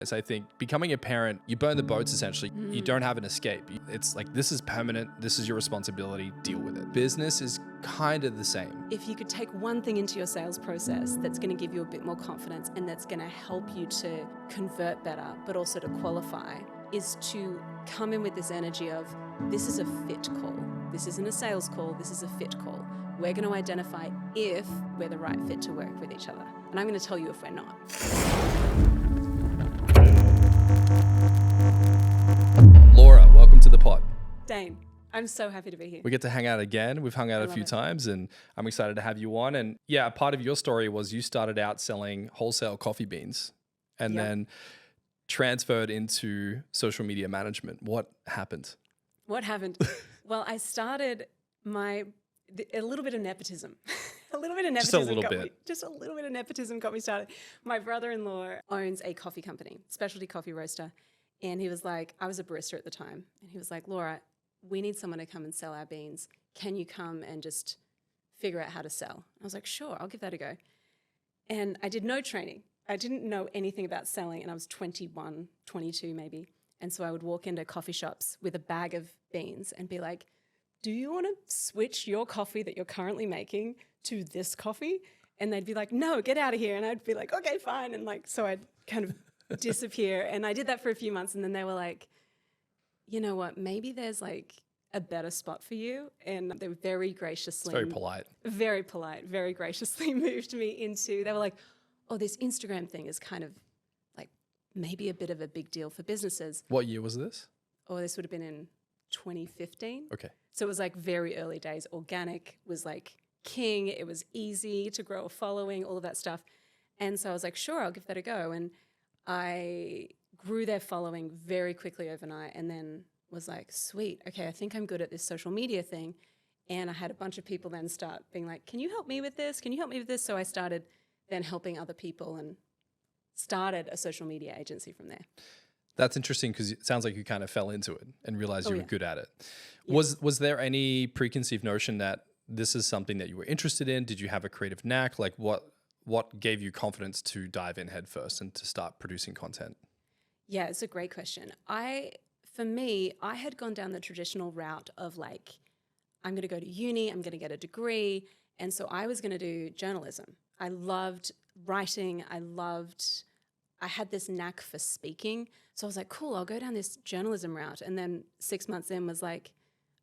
So I think becoming a parent, you burn the boats essentially. You don't have an escape. It's like, this is permanent. This is your responsibility. Deal with it. Business is kind of the same. If you could take one thing into your sales process that's going to give you a bit more confidence and that's going to help you to convert better, but also to qualify, is to come in with this energy of, this is a fit call. This isn't a sales call. This is a fit call. We're going to identify if we're the right fit to work with each other. And I'm going to tell you if we're not. Laura, welcome to the pod. Dane, I'm so happy to be here. We get to hang out again. We've hung out a few times and I'm excited to have you on. And yeah, a part of your story was you started out selling wholesale coffee beans and then transferred into social media management. What happened? Well, I started a little bit of nepotism. Just a little bit of nepotism got me started. My brother-in-law owns a coffee company, specialty coffee roaster. And he was like, I was a barista at the time. And he was like, Laura, we need someone to come and sell our beans. Can you come and just figure out how to sell? I was like, sure, I'll give that a go. And I did no training. I didn't know anything about selling. And I was 21, 22 maybe. And so I would walk into coffee shops with a bag of beans and be like, do you want to switch your coffee that you're currently making to this coffee? And they'd be like, no, get out of here. And I'd be like, okay, fine. And like, so I'd kind of disappear. And I did that for a few months. And then they were like, you know what, maybe there's like a better spot for you. And they were very graciously. It's very polite, very graciously moved me into, they were like, oh, this Instagram thing is kind of like maybe a bit of a big deal for businesses. What year was this? Oh, this would have been in 2015. Okay. So it was like very early days. Organic was like king. It was easy to grow a following, all of that stuff. And so I was like, sure, I'll give that a go. And I grew their following very quickly overnight and then was like, sweet, okay, I think I'm good at this social media thing. And I had a bunch of people then start being like, can you help me with this? Can you help me with this? So I started then helping other people and started a social media agency from there. That's interesting because it sounds like you kind of fell into it and realized you were good at it. Yeah. Was there any preconceived notion that this is something that you were interested in? Did you have a creative knack? Like what gave you confidence to dive in head first and to start producing content? Yeah, it's a great question. For me, I had gone down the traditional route of like, I'm going to go to uni, I'm going to get a degree. And so I was going to do journalism. I loved writing. I had this knack for speaking. So I was like, cool, I'll go down this journalism route. And then 6 months in was like,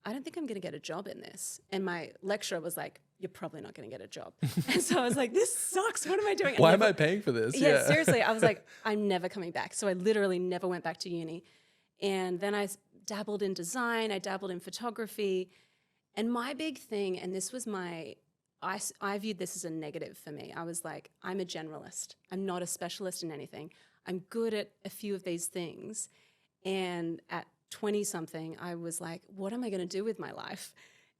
I don't think I'm going to get a job in this. And my lecturer was like, you're probably not going to get a job. And so I was like, this sucks. What am I doing? Why am I paying for this? Yeah, seriously. I was like, I'm never coming back. So I literally never went back to uni. And then I dabbled in design. I dabbled in photography. And my big thing, and this was I viewed this as a negative for me. I was like, I'm a generalist. I'm not a specialist in anything. I'm good at a few of these things. And at 20-something, I was like, what am I going to do with my life?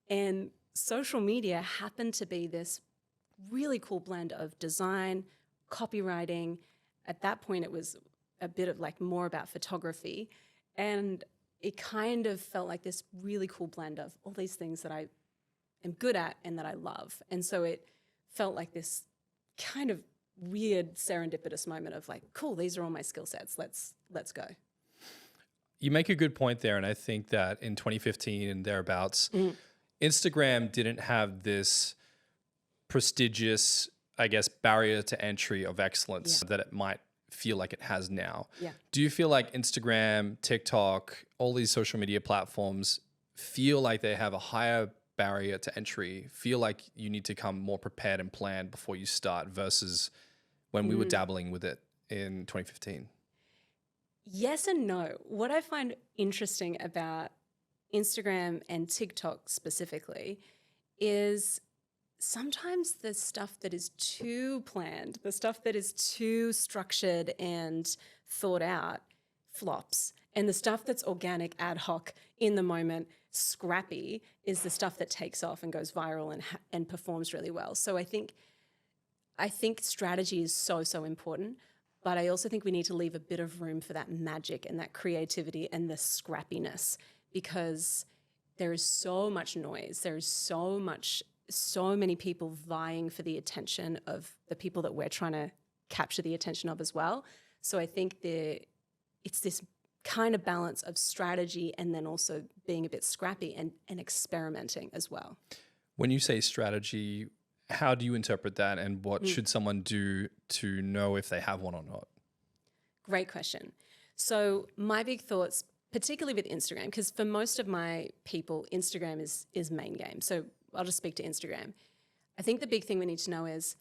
And social media happened to be this really cool blend of design, copywriting. At that point, it was a bit of like more about photography. And it kind of felt like this really cool blend of all these things that I am good at and that I love. And so it felt like this kind of weird serendipitous moment of like, cool, these are all my skill sets. Let's go. You make a good point there. And I think that in 2015 and thereabouts, Instagram didn't have this prestigious, I guess, barrier to entry of excellence that it might feel like it has now. Yeah. Do you feel like Instagram, TikTok, all these social media platforms feel like they have a higher barrier to entry, feel like you need to come more prepared and planned before you start versus when we were dabbling with it in 2015? Yes and no. What I find interesting about Instagram and TikTok specifically is sometimes the stuff that is too planned, the stuff that is too structured and thought out flops. And the stuff that's organic, ad hoc, in the moment, scrappy is the stuff that takes off and goes viral and performs really well. So I think strategy is so important, but I also think we need to leave a bit of room for that magic and that creativity and the scrappiness, because there is so much noise. There is so many people vying for the attention of the people that we're trying to capture the attention of as well. So I think it's this kind of balance of strategy and then also being a bit scrappy and experimenting as well. When you say strategy, how do you interpret that, and what should someone do to know if they have one or not? Great question. So my big thoughts, particularly with Instagram, because for most of my people, Instagram is main game. So I'll just speak to Instagram. I think the big thing we need to know is,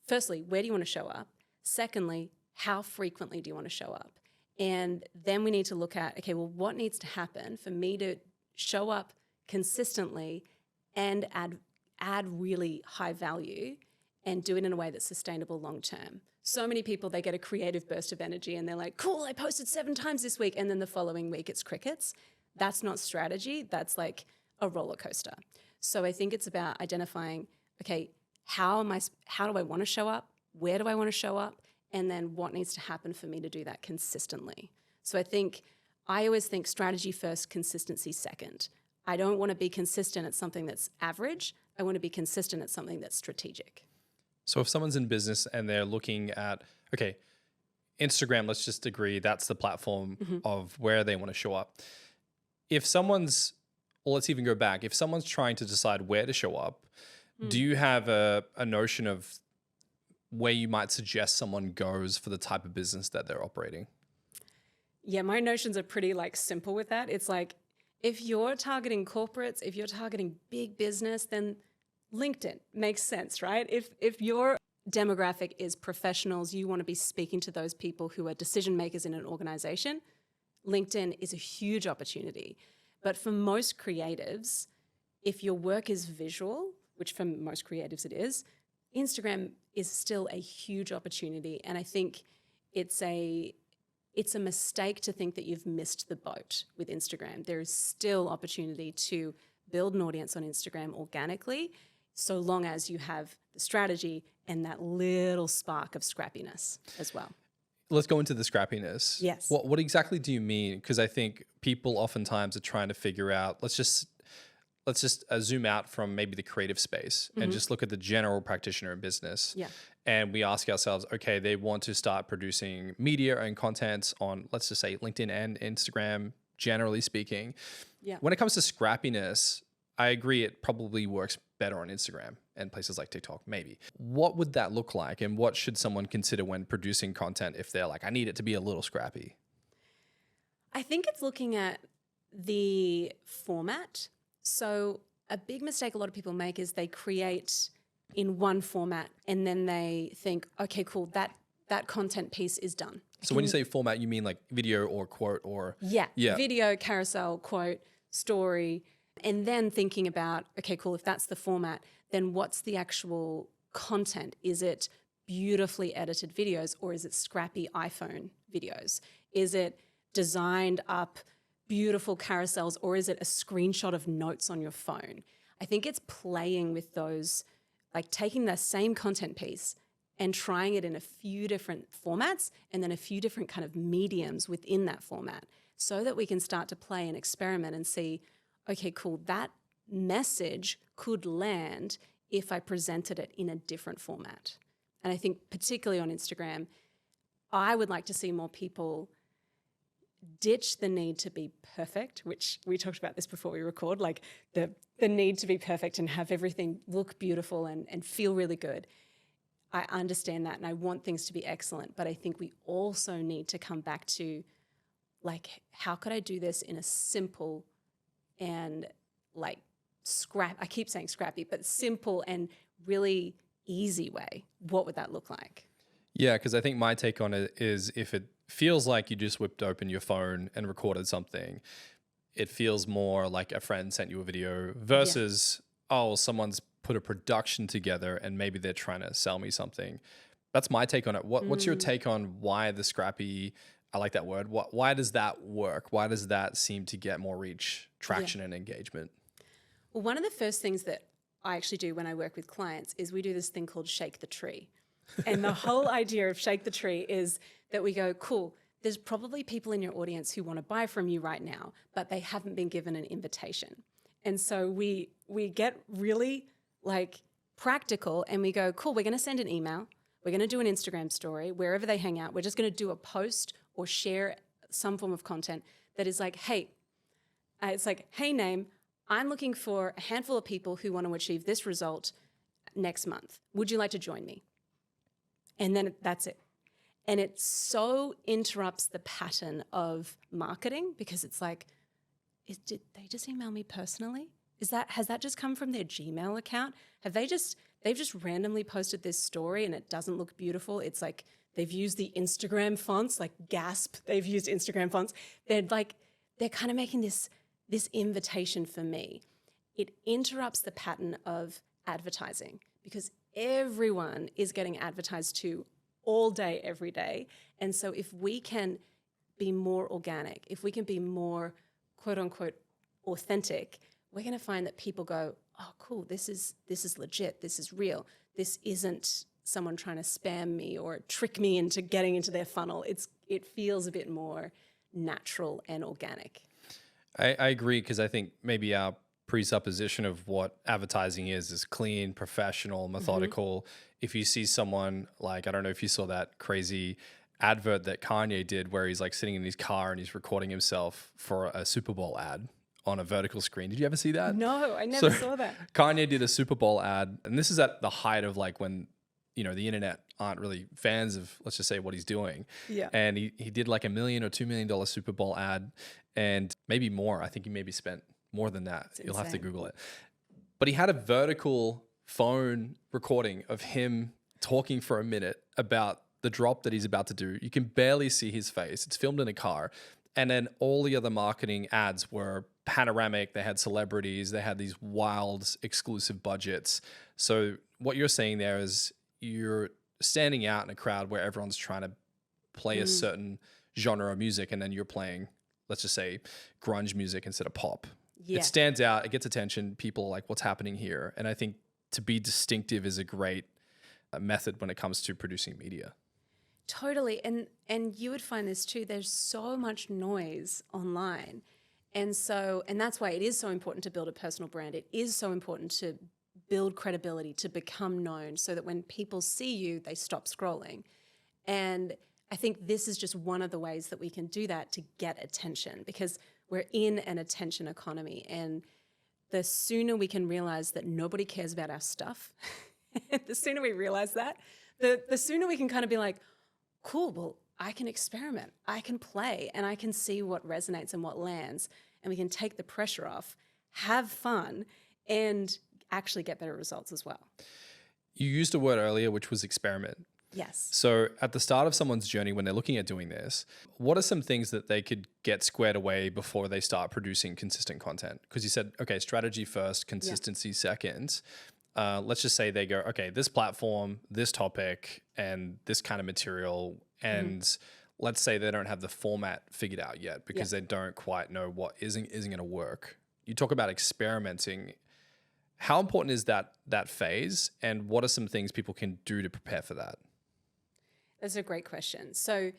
firstly, where do you want to show up? Secondly, how frequently do you want to show up? And then we need to look at, okay, well, what needs to happen for me to show up consistently and add really high value and do it in a way that's sustainable long term. So many people, they get a creative burst of energy and they're like, cool, I posted 7 times this week. And then the following week it's crickets. That's not strategy. That's like a roller coaster. So I think it's about identifying, okay, how do I want to show up? Where do I want to show up? And then what needs to happen for me to do that consistently? So I always think strategy first, consistency second. I don't want to be consistent at something that's average. I want to be consistent at something that's strategic. So if someone's in business and they're looking at, okay, Instagram, let's just agree that's the platform of where they want to show up. Let's even go back. If someone's trying to decide where to show up, do you have a notion of where you might suggest someone goes for the type of business that they're operating? Yeah, my notions are pretty simple with that. It's like, if you're targeting corporates, if you're targeting big business, then LinkedIn makes sense, right? If your demographic is professionals, you want to be speaking to those people who are decision makers in an organization, LinkedIn is a huge opportunity. But for most creatives, if your work is visual, which for most creatives it is, Instagram is still a huge opportunity. And I think it's a mistake to think that you've missed the boat with Instagram. There is still opportunity to build an audience on Instagram organically, so long as you have the strategy and that little spark of scrappiness as well. Let's go into the scrappiness. Yes. What exactly do you mean? Because I think people oftentimes are trying to figure out, let's just zoom out from maybe the creative space and just look at the general practitioner in business. Yeah. And we ask ourselves, okay, they want to start producing media and content on, let's just say, LinkedIn and Instagram, generally speaking. Yeah. When it comes to scrappiness, I agree it probably works better on Instagram and places like TikTok, maybe. What would that look like? And what should someone consider when producing content if they're like, I need it to be a little scrappy? I think it's looking at the format. So a big mistake a lot of people make is they create in one format and then they think, okay, cool, that content piece is done. So when you say format, you mean like video or quote or? Yeah, video, carousel, quote, story, and then thinking about, okay, cool, if that's the format, then what's the actual content? Is it beautifully edited videos or is it scrappy iPhone videos? Is it designed up beautiful carousels or is it a screenshot of notes on your phone? I think it's playing with those, like taking the same content piece and trying it in a few different formats and then a few different kind of mediums within that format so that we can start to play and experiment and see, okay, cool, that message could land if I presented it in a different format. And I think particularly on Instagram, I would like to see more people ditch the need to be perfect, which we talked about this before we record, like the need to be perfect and have everything look beautiful and feel really good. I understand that and I want things to be excellent, but I think we also need to come back to like, how could I do this in a simple and like I keep saying scrappy, but simple and really easy way? What would that look like? Yeah, because I think my take on it is if it feels like you just whipped open your phone and recorded something, it feels more like a friend sent you a video versus, someone's put a production together and maybe they're trying to sell me something. That's my take on it. What's your take on why the scrappy, I like that word, why does that work? Why does that seem to get more reach, traction, and engagement? Well, one of the first things that I actually do when I work with clients is we do this thing called shake the tree. And the whole idea of shake the tree is that we go, cool, there's probably people in your audience who want to buy from you right now, but they haven't been given an invitation. And so we get really like practical and we go, cool, we're going to send an email. we're going to do an Instagram story wherever they hang out. We're just going to do a post or share some form of content that is like, hey, it's like, hey, name, I'm looking for a handful of people who want to achieve this result next month. Would you like to join me? And then that's it. And it so interrupts the pattern of marketing because it's like, did they just email me personally? Has that just come from their Gmail account? They've just randomly posted this story and it doesn't look beautiful. It's like they've used the Instagram fonts, like gasp, they've used Instagram fonts. They're kind of making this invitation for me. It interrupts the pattern of advertising because everyone is getting advertised to all day, every day. And so if we can be more organic, if we can be more quote unquote authentic, we're going to find that people go, oh, cool, this is legit, this is real. This isn't someone trying to spam me or trick me into getting into their funnel. It feels a bit more natural and organic. I agree, because I think maybe our presupposition of what advertising is clean, professional, methodical. If you see someone like, I don't know if you saw that crazy advert that Kanye did where he's like sitting in his car and he's recording himself for a Super Bowl ad on a vertical screen. Did you ever see that? No, I never saw that. Kanye did a Super Bowl ad, and this is at the height of like when, the internet aren't really fans of, let's just say, what he's doing. Yeah. And he did like $1 million or $2 million Super Bowl ad, and maybe more. I think he maybe spent more than that. You'll have to Google it. But he had a vertical phone recording of him talking for a minute about the drop that he's about to do. You can barely see his face. It's filmed in a car. And then all the other marketing ads were panoramic. They had celebrities. They had these wild exclusive budgets. So what you're saying there is you're standing out in a crowd where everyone's trying to play a certain genre of music, and then you're playing, let's just say, grunge music instead of pop. Yeah. It stands out. It gets attention. People are like, what's happening here? And I think to be distinctive is a great method when it comes to producing media. Totally. And you would find this too. There's so much noise online. And that's why it is so important to build a personal brand. It is so important to build credibility, to become known, so that when people see you, they stop scrolling. And I think this is just one of the ways that we can do that to get attention, because we're in an attention economy. And the sooner we can realize that nobody cares about our stuff, the sooner we realize that, the sooner we can kind of be like, cool, well, I can experiment, I can play, and I can see what resonates and what lands, and we can take the pressure off, have fun, and actually get better results as well. You used a word earlier, which was experiment. Yes. So at the start of someone's journey, when they're looking at doing this, what are some things that they could get squared away before they start producing consistent content? Because you said, okay, strategy first, consistency second. Let's just say they go, okay, this platform, this topic, and this kind of material. And let's say they don't have the format figured out yet because they don't quite know what isn't going to work. You talk about experimenting. How important is that phase, and what are some things people can do to prepare for that? That's a great question. So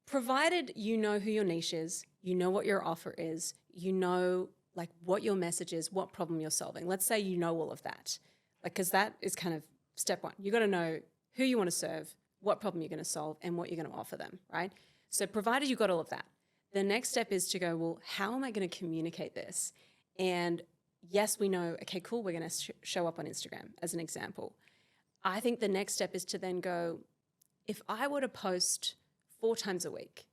provided you know who your niche is, you know what your offer is, you know like what your message is, what problem you're solving. Let's say you know all of that, because that is kind of step one. You got to know who you want to serve, what problem you're going to solve, and what you're going to offer them, right? So provided you got all of that, the next step is to go, well, how am I going to communicate this? And yes, we know, okay, cool, we're going to show up on Instagram as an example. I think the next step is to then go, if I were to post 4 times a week,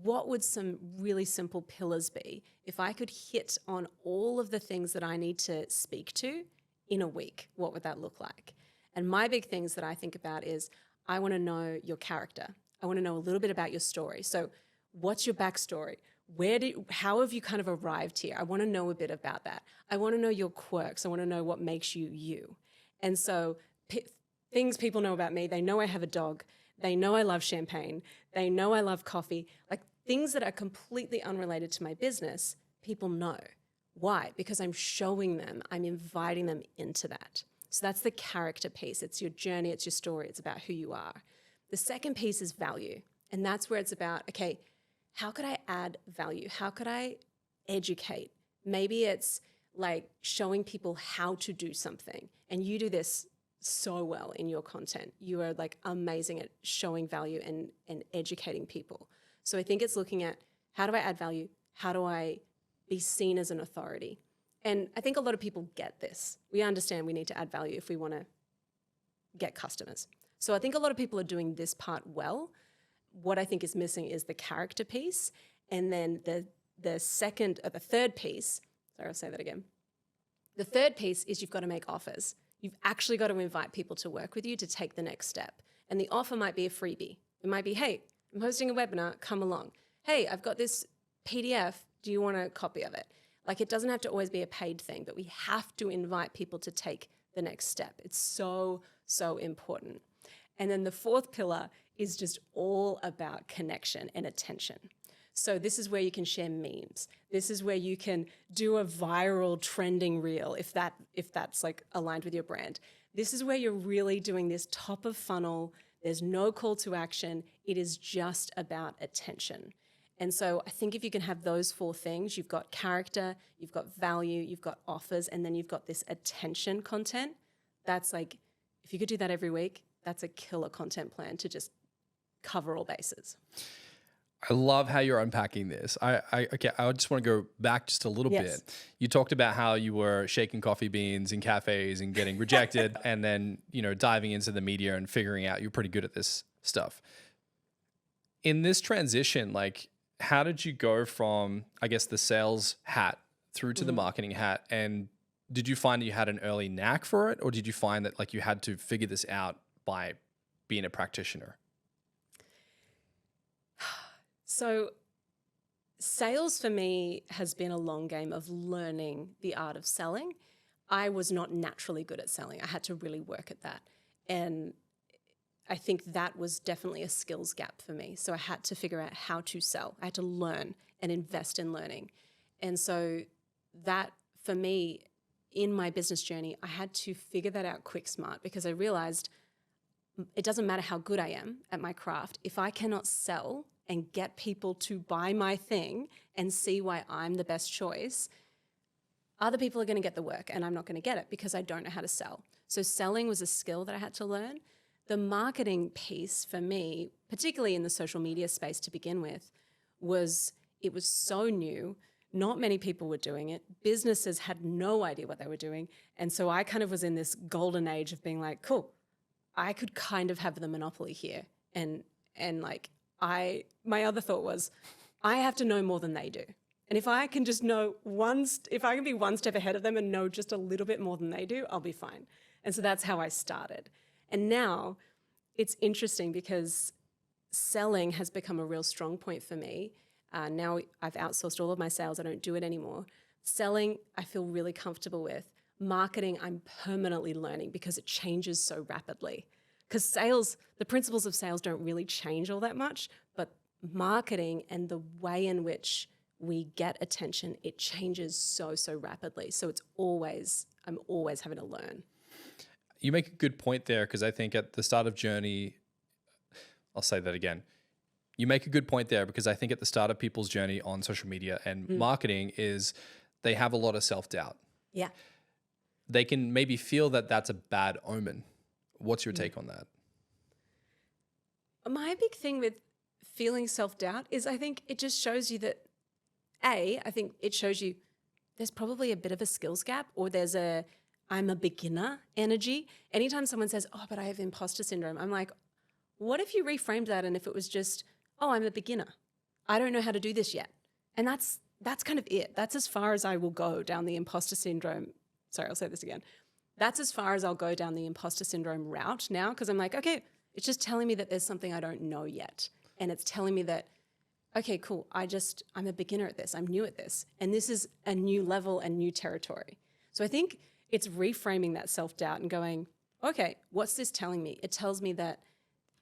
what would some really simple pillars be if I could hit on all of the things that I need to speak to in a week? What would that look like? And my big things that I think about is I want to know your character. I want to know a little bit about your story. So what's your backstory? How have you kind of arrived here? I want to know a bit about that. I want to know your quirks. I want to know what makes you you. And so things people know about me, they know I have a dog. They know I love champagne. They know I love coffee. Like things that are completely unrelated to my business, people know. Why? Because I'm showing them, I'm inviting them into that. So that's the character piece. It's your journey, it's your story, it's about who you are. The second piece is value. And that's where it's about, okay, how could I add value? How could I educate? Maybe it's like showing people how to do something. And you do this so well in your content. You are like amazing at showing value and educating people. So I think it's looking at, how do I add value? How do I be seen as an authority? And I think a lot of people get this. We understand we need to add value if we want to get customers. So I think a lot of people are doing this part well. What I think is missing is the character piece. And then the third piece, sorry, I'll say that again. The third piece is you've got to make offers. You've actually got to invite people to work with you to take the next step. And the offer might be a freebie. It might be, hey, I'm hosting a webinar, come along. Hey, I've got this PDF, do you want a copy of it? Like, it doesn't have to always be a paid thing, but we have to invite people to take the next step. It's so, so important. And then the fourth pillar is just all about connection and attention. So this is where you can share memes. This is where you can do a viral trending reel if that's like aligned with your brand. This is where you're really doing this top of funnel. There's no call to action. It is just about attention. And so I think if you can have those four things, you've got character, you've got value, you've got offers, and then you've got this attention content. That's like, if you could do that every week, that's a killer content plan to just cover all bases. I love how you're unpacking this. I just want to go back just a little bit. You talked about how you were shaking coffee beans in cafes and getting rejected and then, diving into the media and figuring out you're pretty good at this stuff. In this transition, like, how did you go from, I guess, the sales hat through to the marketing hat? And did you find that you had an early knack for it? Or did you find that like you had to figure this out by being a practitioner? So sales for me has been a long game of learning the art of selling. I was not naturally good at selling. I had to really work at that. And I think that was definitely a skills gap for me. So I had to figure out how to sell. I had to learn and invest in learning. And so that, for me, in my business journey, I had to figure that out quick smart, because I realized it doesn't matter how good I am at my craft. If I cannot sell and get people to buy my thing and see why I'm the best choice, other people are going to get the work and I'm not going to get it because I don't know how to sell. So selling was a skill that I had to learn. The marketing piece for me, particularly in the social media space to begin with, it was so new. Not many people were doing it. Businesses had no idea what they were doing. And so I kind of was in this golden age of being like, cool, I could kind of have the monopoly here. And like, my other thought was, I have to know more than they do. And if I can just know if I can be one step ahead of them and know just a little bit more than they do, I'll be fine. And so that's how I started. And now it's interesting because selling has become a real strong point for me. Now I've outsourced all of my sales. I don't do it anymore. Selling, I feel really comfortable with. Marketing, I'm permanently learning because it changes so rapidly. Because sales, the principles of sales don't really change all that much, but marketing and the way in which we get attention, it changes so, so rapidly. So I'm always having to learn. You make a good point there, because I think at the start of journey, I'll say that again. You make a good point there, because I think at the start of people's journey on social media and marketing is they have a lot of self-doubt. Yeah. They can maybe feel that that's a bad omen. What's your take on that? My big thing with feeling self-doubt is I think it just shows you that, I think it shows you there's probably a bit of a skills gap, or there's I'm a beginner energy. Anytime someone says, oh, but I have imposter syndrome, I'm like, what if you reframed that and if it was just, oh, I'm a beginner. I don't know how to do this yet. And that's kind of it. That's as far as I will go down the imposter syndrome. Sorry, I'll say this again. That's as far as I'll go down the imposter syndrome route now, because I'm like, okay, it's just telling me that there's something I don't know yet. And it's telling me that, okay, cool, I'm a beginner at this. I'm new at this. And this is a new level and new territory. So I think it's reframing that self-doubt and going, okay, what's this telling me? It tells me that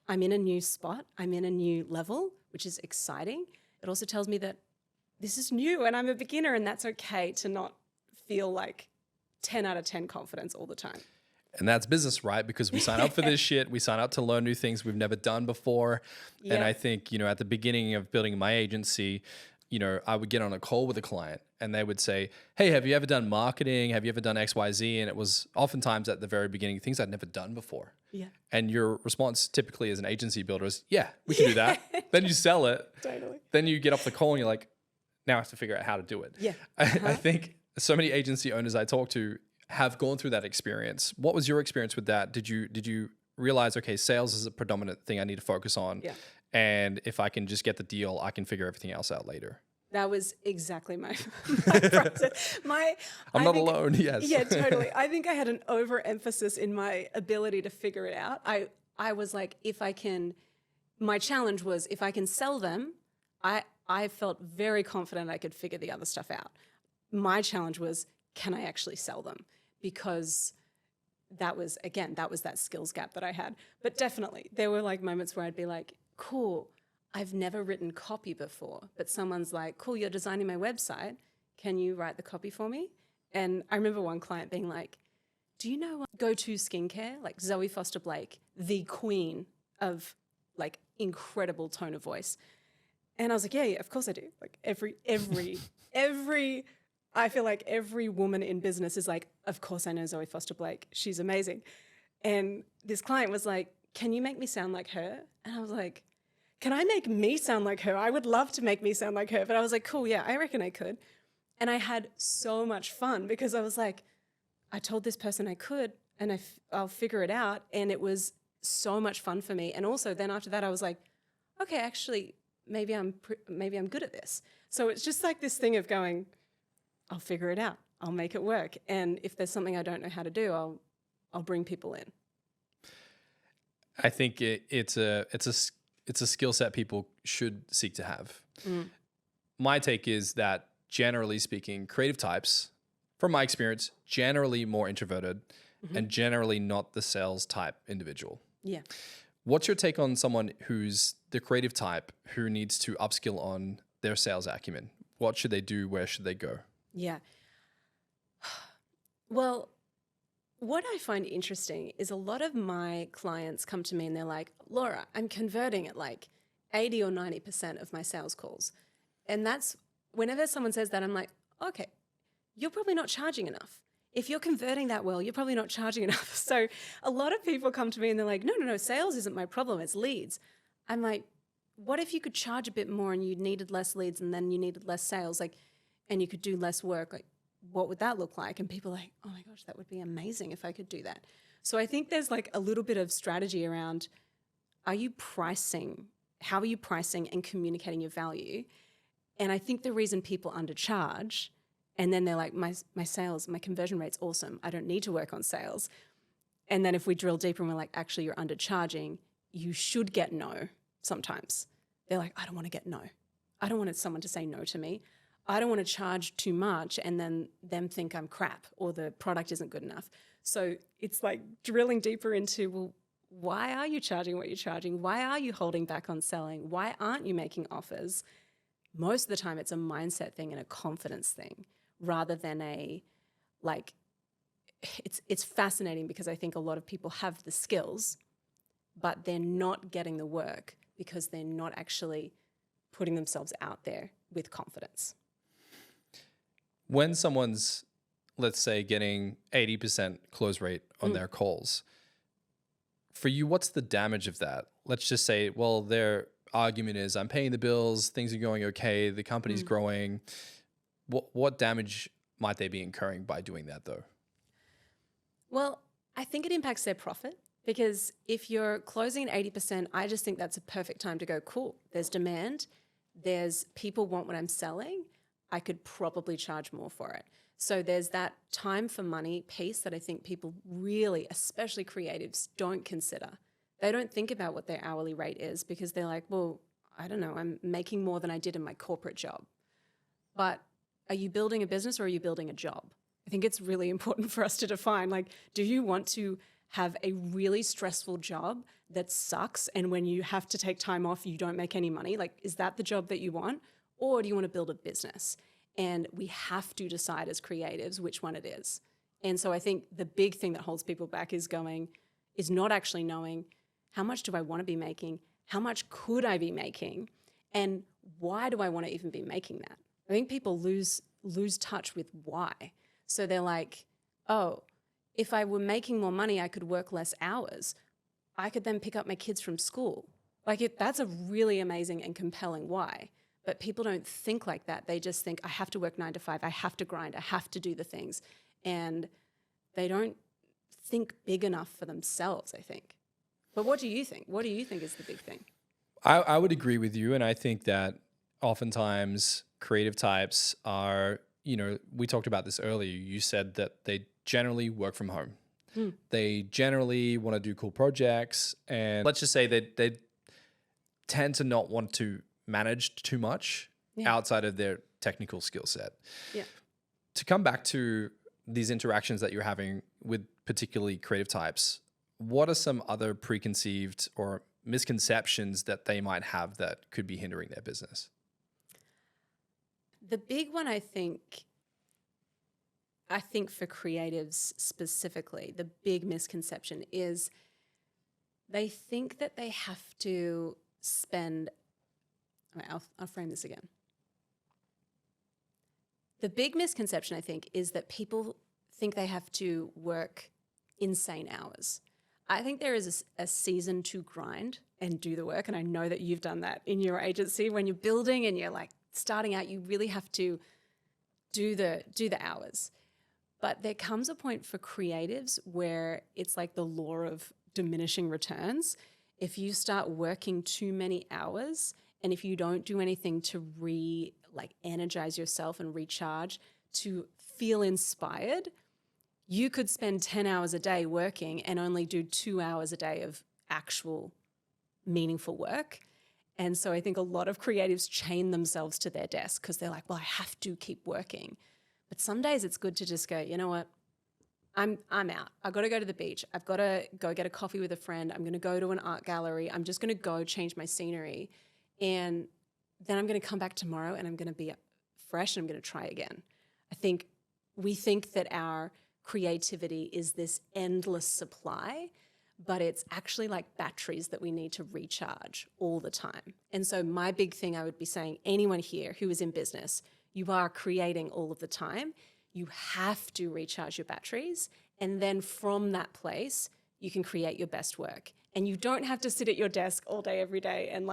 I'm in a new spot. I'm in a new level, which is exciting. It also tells me that this is new and I'm a beginner, and that's okay to not feel like 10 out of 10 confidence all the time. And that's business, right? Because we sign up for this shit. We sign up to learn new things we've never done before. Yeah. And I think, at the beginning of building my agency, I would get on a call with a client and they would say, hey, have you ever done marketing? Have you ever done X, Y, Z? And it was oftentimes at the very beginning, things I'd never done before. Yeah. And your response typically as an agency builder is, yeah, we can do that. Then you sell it. Totally. Then you get off the call and you're like, now I have to figure out how to do it. Yeah. I think so many agency owners I talk to have gone through that experience. What was your experience with that? Did you realize, okay, sales is a predominant thing I need to focus on. Yeah. And if I can just get the deal, I can figure everything else out later. That was exactly my process. I'm not alone, yes. Yeah, totally. I think I had an overemphasis in my ability to figure it out. I was like, my challenge was if I can sell them, I felt very confident I could figure the other stuff out. My challenge was, can I actually sell them? Because that was that skills gap that I had. But definitely, there were like moments where I'd be like, cool, I've never written copy before, but someone's like, cool, you're designing my website. Can you write the copy for me? And I remember one client being like, do you know go-to skincare? Like Zoe Foster Blake, the queen of like incredible tone of voice. And I was like, yeah, of course I do. Like I feel like every woman in business is like, of course I know Zoe Foster Blake. She's amazing. And this client was like, can you make me sound like her? And I was like, can I make me sound like her? I would love to make me sound like her. But I was like, cool, yeah, I reckon I could. And I had so much fun because I was like, I told this person I could and I'll figure it out. And it was so much fun for me. And also then after that, I was like, okay, actually, maybe I'm good at this. So it's just like this thing of going, I'll figure it out. I'll make it work. And if there's something I don't know how to do, I'll bring people in. I think it's a skill set people should seek to have. My take is that generally speaking, creative types, from my experience, generally more introverted and generally not the sales type individual. Yeah. What's your take on someone who's the creative type who needs to upskill on their sales acumen? What should they do? Where should they go? Yeah. Well, what I find interesting is a lot of my clients come to me and they're like, Laura, I'm converting at like 80 or 90% of my sales calls. And that's whenever someone says that, I'm like, okay, you're probably not charging enough. If you're converting that well, you're probably not charging enough. So a lot of people come to me and they're like, no, sales isn't my problem, it's leads. I'm like, what if you could charge a bit more and you needed less leads and then you needed less sales, like, and you could do less work? Like, what would that look like? And people are like, oh my gosh, that would be amazing if I could do that. So I think there's like a little bit of strategy around, how are you pricing and communicating your value? And I think the reason people undercharge, and then they're like, my sales, my conversion rate's awesome, I don't need to work on sales. And then if we drill deeper and we're like, actually you're undercharging, you should get no sometimes. They're like, I don't want to get no. I don't want someone to say no to me. I don't want to charge too much and then them think I'm crap or the product isn't good enough. So it's like drilling deeper into, well, why are you charging what you're charging? Why are you holding back on selling? Why aren't you making offers? Most of the time it's a mindset thing and a confidence thing rather than it's fascinating because I think a lot of people have the skills, but they're not getting the work because they're not actually putting themselves out there with confidence. When someone's, let's say, getting 80% close rate on their calls, for you, what's the damage of that? Let's just say, well, their argument is, I'm paying the bills, things are going okay, the company's growing. What damage might they be incurring by doing that, though? Well, I think it impacts their profit because if you're closing at 80%, I just think that's a perfect time to go, cool, there's demand, there's people want what I'm selling, I could probably charge more for it. So there's that time for money piece that I think people really, especially creatives, don't consider. They don't think about what their hourly rate is because they're like, well, I don't know, I'm making more than I did in my corporate job. But are you building a business or are you building a job? I think it's really important for us to define, like, do you want to have a really stressful job that sucks and when you have to take time off, you don't make any money? Like, is that the job that you want? Or do you want to build a business? And we have to decide as creatives which one it is. And so I think the big thing that holds people back is not actually knowing, how much do I want to be making? How much could I be making? And why do I want to even be making that? I think people lose touch with why. So they're like, oh, if I were making more money, I could work less hours. I could then pick up my kids from school. Like that's a really amazing and compelling why. But people don't think like that. They just think, I have to work 9 to 5. I have to grind. I have to do the things. And they don't think big enough for themselves, I think. But what do you think? What do you think is the big thing? I would agree with you. And I think that oftentimes creative types are, we talked about this earlier. You said that they generally work from home. They generally want to do cool projects. And let's just say that they tend to not want to manage too much outside of their technical skill set. Yeah. To come back to these interactions that you're having with particularly creative types, what are some other preconceived or misconceptions that they might have that could be hindering their business? The big one, I think for creatives specifically, the big misconception is they think that they have to spend, I'll frame this again. The big misconception, I think, is that people think they have to work insane hours. I think there is a season to grind and do the work. And I know that you've done that in your agency. When you're building and you're like starting out, you really have to do the hours. But there comes a point for creatives where it's like the law of diminishing returns. If you start working too many hours and if you don't do anything to energize yourself and recharge, to feel inspired, you could spend 10 hours a day working and only do 2 hours a day of actual meaningful work. And so I think a lot of creatives chain themselves to their desk because they're like, well, I have to keep working. But some days it's good to just go, you know what? I'm out. I've got to go to the beach. I've got to go get a coffee with a friend. I'm going to go to an art gallery. I'm just going to go change my scenery. And then I'm going to come back tomorrow and I'm going to be fresh and I'm going to try again. I think we think that our creativity is this endless supply, but it's actually like batteries that we need to recharge all the time. And so my big thing I would be saying, anyone here who is in business, you are creating all of the time. You have to recharge your batteries. And then from that place, you can create your best work. And you don't have to sit at your desk all day, every day and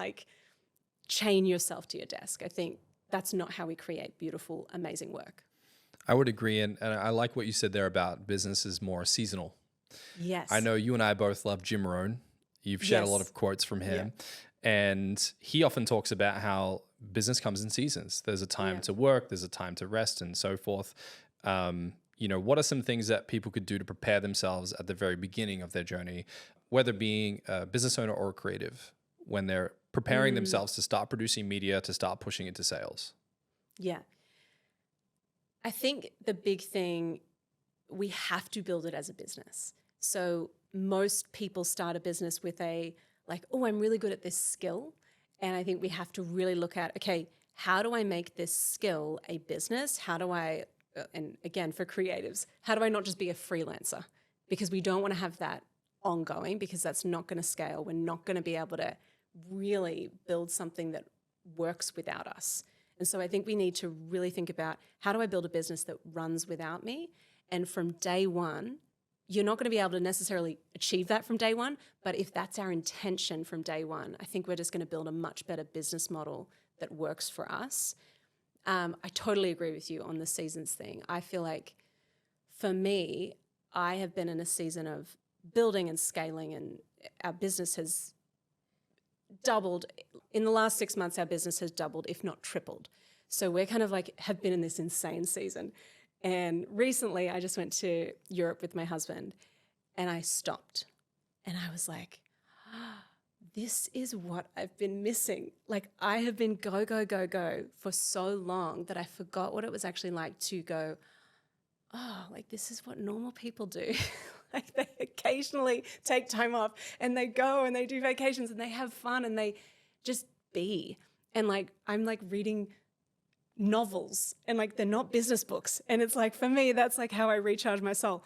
chain yourself to your desk. I think that's not how we create beautiful, amazing work. I would agree. And I like what you said there about business is more seasonal. Yes. I know you and I both love Jim Rohn. You've shared a lot of quotes from him. Yeah. And he often talks about how business comes in seasons. There's a time to work, there's a time to rest and so forth. What are some things that people could do to prepare themselves at the very beginning of their journey, whether being a business owner or a creative, when they're preparing themselves to start producing media, to start pushing into sales? Yeah. I think the big thing, we have to build it as a business. So most people start a business with I'm really good at this skill. And I think we have to really look at, okay, how do I make this skill a business? How do I, and again, for creatives, how do I not just be a freelancer? Because we don't want to have that ongoing because that's not going to scale. We're not going to be able to really build something that works without us. And so I think we need to really think about, how do I build a business that runs without me? And from day one, you're not going to be able to necessarily achieve that from day one, but if that's our intention from day one, I think we're just going to build a much better business model that works for us. I totally agree with you on the seasons thing. I feel like for me, I have been in a season of building and scaling, and our business has doubled. In the last 6 months, our business has doubled, if not tripled. So we're kind of have been in this insane season. And recently I just went to Europe with my husband and I stopped and I was like, this is what I've been missing. I have been go, go, go, go for so long that I forgot what it was actually like to go, this is what normal people do. They occasionally take time off and they go and they do vacations and they have fun and they just be. And I'm reading novels and they're not business books. And it's for me, that's how I recharge my soul.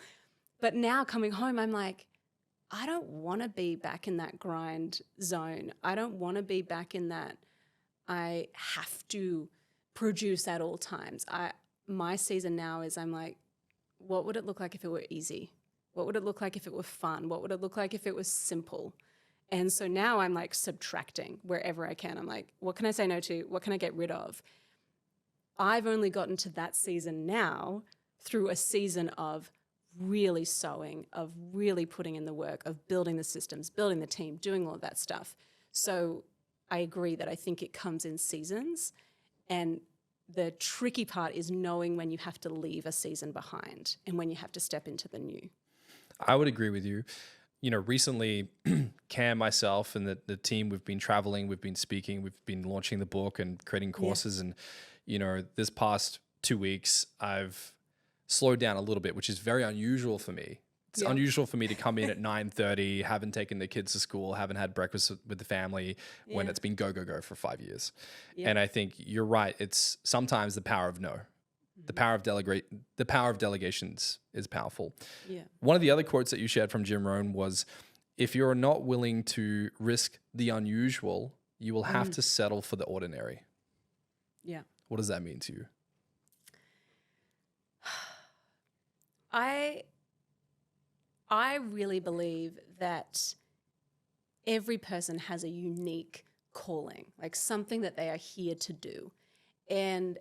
But now coming home, I'm I don't want to be back in that grind zone. I don't want to be back in that, I have to produce at all times. My season now is I'm like, what would it look like if it were easy? What would it look like if it were fun? What would it look like if it was simple? And so now I'm like subtracting wherever I can. I'm like, what can I say no to? What can I get rid of? I've only gotten to that season now through a season of really sowing, of really putting in the work, of building the systems, building the team, doing all of that stuff. So I agree that I think it comes in seasons, and the tricky part is knowing when you have to leave a season behind and when you have to step into the new. I would agree with you. You know, recently, Cam, myself, and the team, we've been traveling, we've been speaking, we've been launching the book and creating courses. And, you know, this past 2 weeks, I've slowed down a little bit, which is very unusual for me. It's unusual for me to come in at 9:30, haven't taken the kids to school, haven't had breakfast with the family when it's been go for 5 years. And I think you're right. It's sometimes the power of no. The power of delegations is powerful. Yeah. One of the other quotes that you shared from Jim Rohn was, if you're not willing to risk the unusual, you will have to settle for the ordinary. Yeah. What does that mean to you? I really believe that every person has a unique calling, like something that they are here to do. And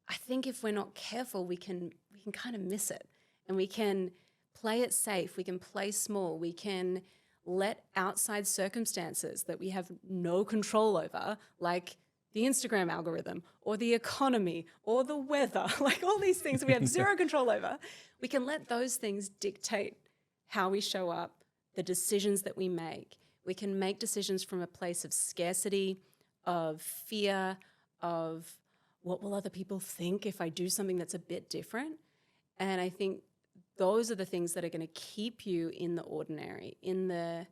I think if we're not careful, we can kind of miss it, and we can play it safe. We can play small. We can let outside circumstances that we have no control over, like the Instagram algorithm or the economy or the weather, like all these things we have zero control over. We can let those things dictate how we show up, the decisions that we make. We can make decisions from a place of scarcity, of fear, of what will other people think if I do something that's a bit different? And I think those are the things that are going to keep you in the ordinary, in the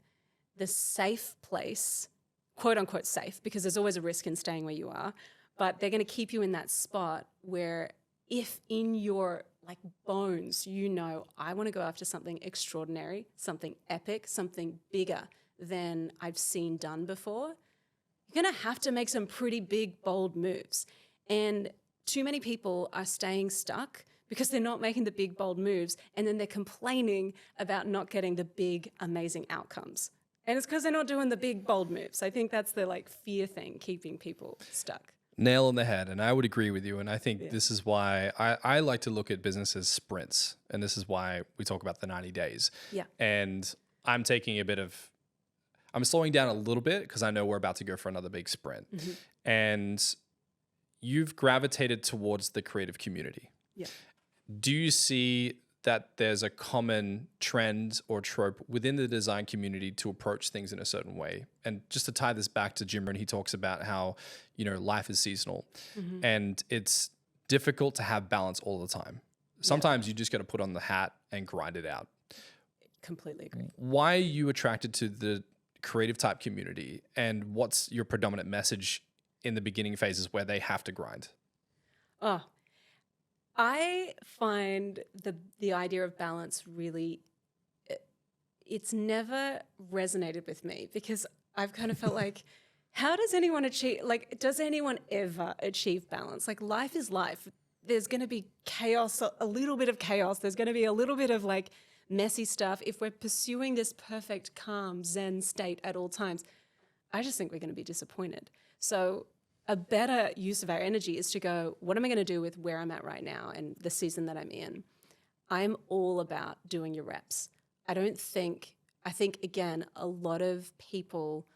safe place, quote unquote safe, because there's always a risk in staying where you are, but they're going to keep you in that spot where if in your like bones, you know, I want to go after something extraordinary, something epic, something bigger than I've seen done before, you're going to have to make some pretty big, bold moves. And too many people are staying stuck because they're not making the big, bold moves, and then they're complaining about not getting the big, amazing outcomes. And it's because they're not doing the big, bold moves. I think that's the like fear thing keeping people stuck. Nail on the head. And I would agree with you. And I think this is why I like to look at business as sprints. And this is why we talk about the 90 days. Yeah. And I'm slowing down a little bit because I know we're about to go for another big sprint. Mm-hmm. And you've gravitated towards the creative community. Yeah. Do you see that there's a common trend or trope within the design community to approach things in a certain way? And just to tie this back to Jim Rohn, he talks about how, you know, life is seasonal and it's difficult to have balance all the time. Sometimes you just got to put on the hat and grind it out. Completely agree. Why are you attracted to the creative type community, and what's your predominant message in the beginning phases where they have to grind? Oh, I find the idea of balance really, it's never resonated with me because I've kind of felt like, how does anyone does anyone ever achieve balance? Like life is life. There's going to be chaos, a little bit of chaos. There's going to be a little bit of like messy stuff. If we're pursuing this perfect, calm, Zen state at all times, I just think we're going to be disappointed. So a better use of our energy is to go, what am I going to do with where I'm at right now and the season that I'm in? I'm all about doing your reps. I think, again, a lot of people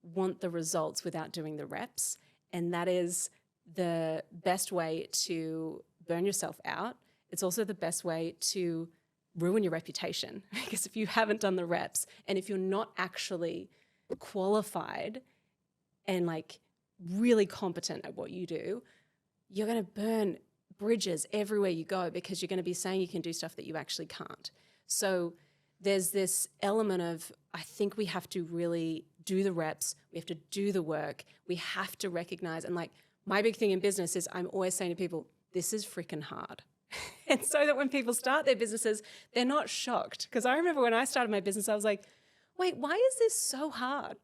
want the results without doing the reps. And that is the best way to burn yourself out. It's also the best way to ruin your reputation, because if you haven't done the reps and if you're not actually qualified and like really competent at what you do, you're going to burn bridges everywhere you go because you're going to be saying you can do stuff that you actually can't. So there's this element of, I think we have to really do the reps. We have to do the work. We have to recognize, and like my big thing in business is I'm always saying to people, this is freaking hard. And so that when people start their businesses, they're not shocked. Because I remember when I started my business, I was like, wait, why is this so hard?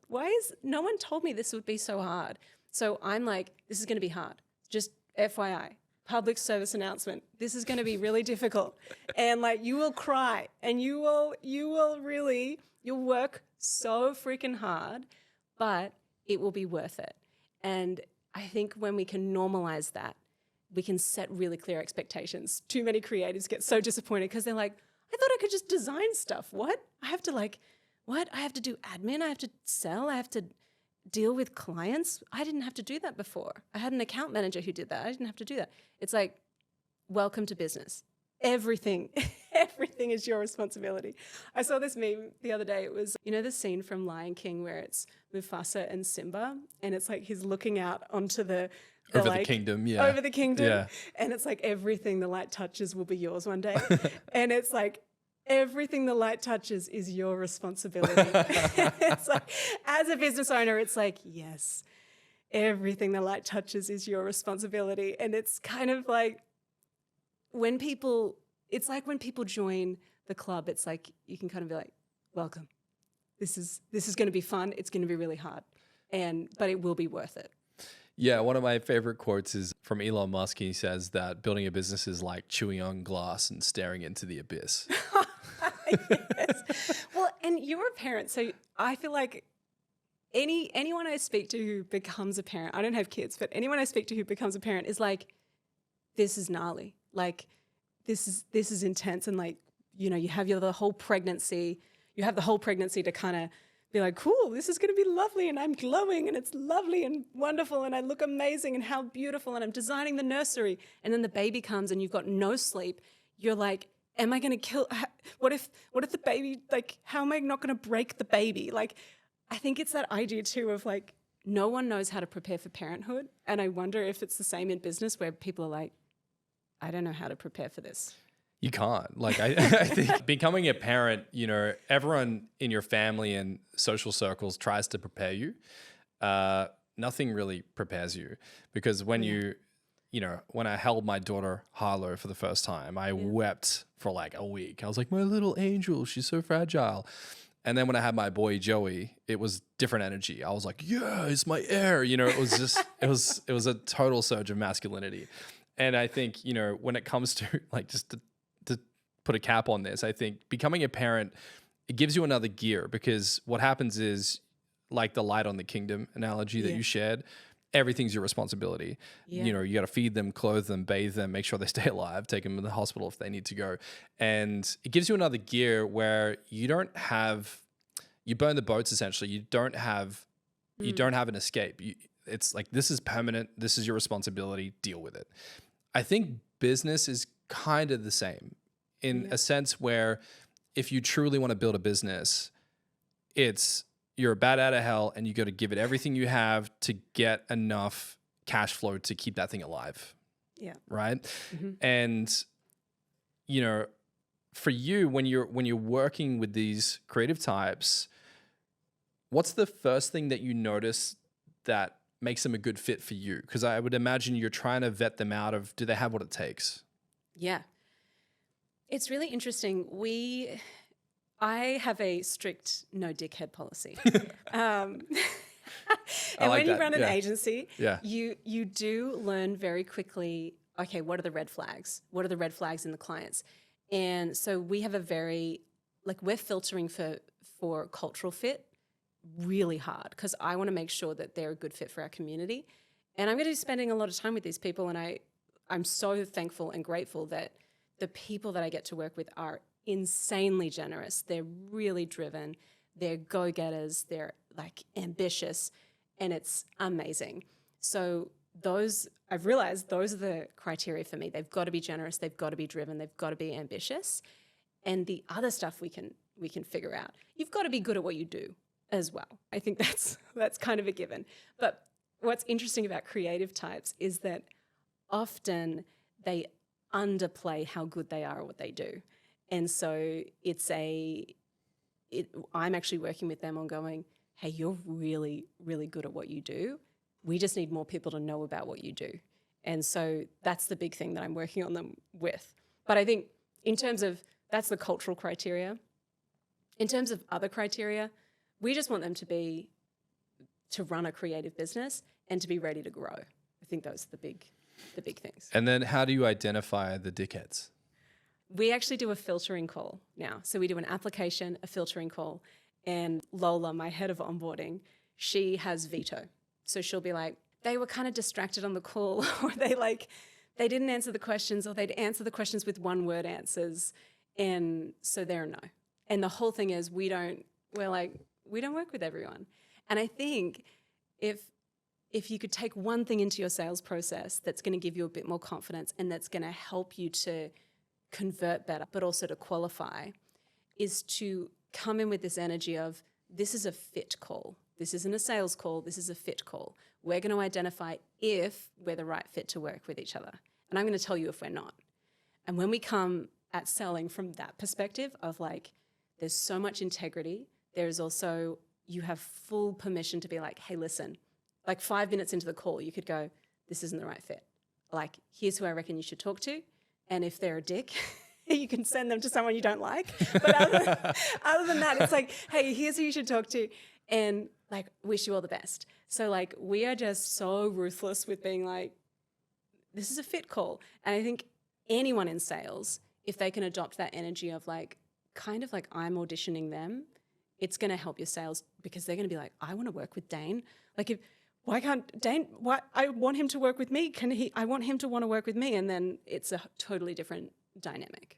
No one told me this would be so hard? So I'm like, this is going to be hard. Just FYI, public service announcement. This is going to be really difficult. And like, you will cry and you'll work so freaking hard, but it will be worth it. And I think when we can normalize that, we can set really clear expectations. Too many creatives get so disappointed because they're like, I thought I could just design stuff. What? I have to do admin. I have to sell. I have to deal with clients. I didn't have to do that before. I had an account manager who did that. I didn't have to do that. It's like, welcome to business. Everything is your responsibility. I saw this meme the other day. It was, the scene from Lion King where it's Mufasa and Simba, and it's like he's looking out onto the kingdom, yeah. Over the kingdom. Yeah. And it's like everything the light touches will be yours one day. And it's like everything the light touches is your responsibility. It's like, as a business owner, it's like, yes, everything the light touches is your responsibility. And it's kind of like when people join the club, it's like you can kind of be like, welcome. This is going to be fun. It's going to be really hard. But it will be worth it. Yeah, one of my favorite quotes is from Elon Musk. He says that building a business is like chewing on glass and staring into the abyss. Yes. Well, and you're a parent, so I feel like anyone I speak to who becomes a parent, I don't have kids, but anyone I speak to who becomes a parent is like, this is gnarly. Like, this is intense, and like, you have the whole pregnancy. You have the whole pregnancy to kind of be like, cool, this is going to be lovely, and I'm glowing, and it's lovely and wonderful, and I look amazing, and how beautiful, and I'm designing the nursery. And then the baby comes and you've got no sleep. You're like, am I going to kill? What if the baby, like, how am I not going to break the baby? Like, I think it's that idea too of like, no one knows how to prepare for parenthood. And I wonder if it's the same in business where people are like, I don't know how to prepare for this. You can't. Like, I think becoming a parent, everyone in your family and social circles tries to prepare you. Nothing really prepares you, because when when I held my daughter Harlow for the first time, I wept for like a week. I was like, my little angel, she's so fragile. And then when I had my boy Joey, it was different energy. I was like, yeah, it's my heir. It was just, it was a total surge of masculinity. And I think, when it comes to like, just to put a cap on this, I think becoming a parent, it gives you another gear, because what happens is, like the light on the kingdom analogy that you shared, everything's your responsibility. Yeah. You got to feed them, clothe them, bathe them, make sure they stay alive, take them to the hospital if they need to go. And it gives you another gear where you burn the boats essentially. You don't have an escape. It's like, this is permanent. This is your responsibility. Deal with it. I think business is kind of the same in a sense where if you truly want to build a business, you're a bat out of hell and you got to give it everything you have to get enough cash flow to keep that thing alive. Yeah. Right. Mm-hmm. And, for you, when you're working with these creative types, what's the first thing that you notice that makes them a good fit for you? Because I would imagine you're trying to vet them out of, do they have what it takes? Yeah. It's really interesting. I have a strict no dickhead policy. And when you run an agency, you do learn very quickly, okay, what are the red flags? What are the red flags in the clients? And so we have we're filtering for cultural fit really hard, because I want to make sure that they're a good fit for our community. And I'm going to be spending a lot of time with these people, and I'm so thankful and grateful that the people that I get to work with are insanely generous. They're really driven. They're go-getters. They're like ambitious, and it's amazing. So I've realized those are the criteria for me. They've got to be generous. They've got to be driven. They've got to be ambitious. And the other stuff we can figure out. You've got to be good at what you do as well. I think that's kind of a given. But what's interesting about creative types is that often they underplay how good they are at what they do. And so I'm actually working with them on going, hey, you're really, really good at what you do. We just need more people to know about what you do. And so that's the big thing that I'm working on them with. But I think in terms of, that's the cultural criteria. In terms of other criteria, we just want them to run a creative business and to be ready to grow. I think those are the big things. And then how do you identify the dickheads? We actually do a filtering call now. So we do an application, a filtering call, and Lola, my head of onboarding, she has veto. So she'll be like, they were kind of distracted on the call, or they didn't answer the questions, or they'd answer the questions with one-word answers, and so they're a no. And the whole thing is we don't work with everyone. And I think if you could take one thing into your sales process that's going to give you a bit more confidence and that's going to help you to convert better, but also to qualify, is to come in with this energy of, this is a fit call. This isn't a sales call. This is a fit call. We're going to identify if we're the right fit to work with each other. And I'm going to tell you if we're not. And when we come at selling from that perspective of like, there's so much integrity, there's also, you have full permission to be like, hey, listen, like 5 minutes into the call, you could go, this isn't the right fit. Like, here's who I reckon you should talk to. And if they're a dick, you can send them to someone you don't like. But other than that, it's like, hey, here's who you should talk to. And like, wish you all the best. So like, we are just so ruthless with being like, this is a fit call. And I think anyone in sales, if they can adopt that energy of like, kind of like I'm auditioning them, it's going to help your sales, because they're going to be like, I want to work with Dane. Like, why can't Dane, I want him to work with me. I want him to want to work with me. And then it's a totally different dynamic.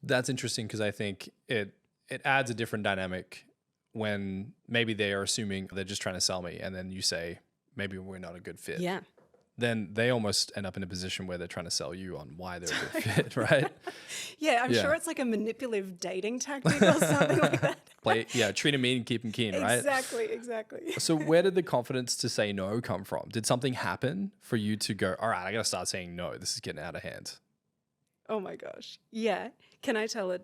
That's interesting, because I think it adds a different dynamic when maybe they are assuming they're just trying to sell me, and then you say, maybe we're not a good fit. Yeah. Then they almost end up in a position where they're trying to sell you on why they're a good fit, right? Yeah, I'm sure it's like a manipulative dating tactic or something like that. Treat them mean, keep them keen, right? Exactly. So where did the confidence to say no come from? Did something happen for you to go, all right, I got to start saying no, this is getting out of hand? Oh my gosh. Yeah. Can I tell a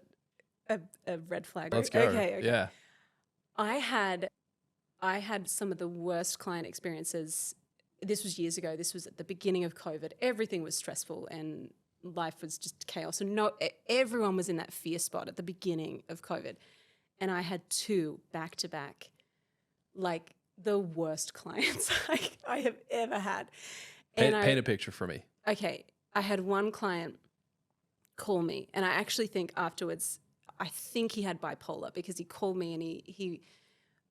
red flag? Let's go. Okay. Yeah. I had some of the worst client experiences. This was years ago. This was at the beginning of COVID. Everything was stressful and life was just chaos. And everyone was in that fear spot at the beginning of COVID. And I had 2 back-to-back, like the worst clients I have ever had. And paint a picture for me. Okay. I had one client call me, and I actually think afterwards, I think he had bipolar, because he called me and he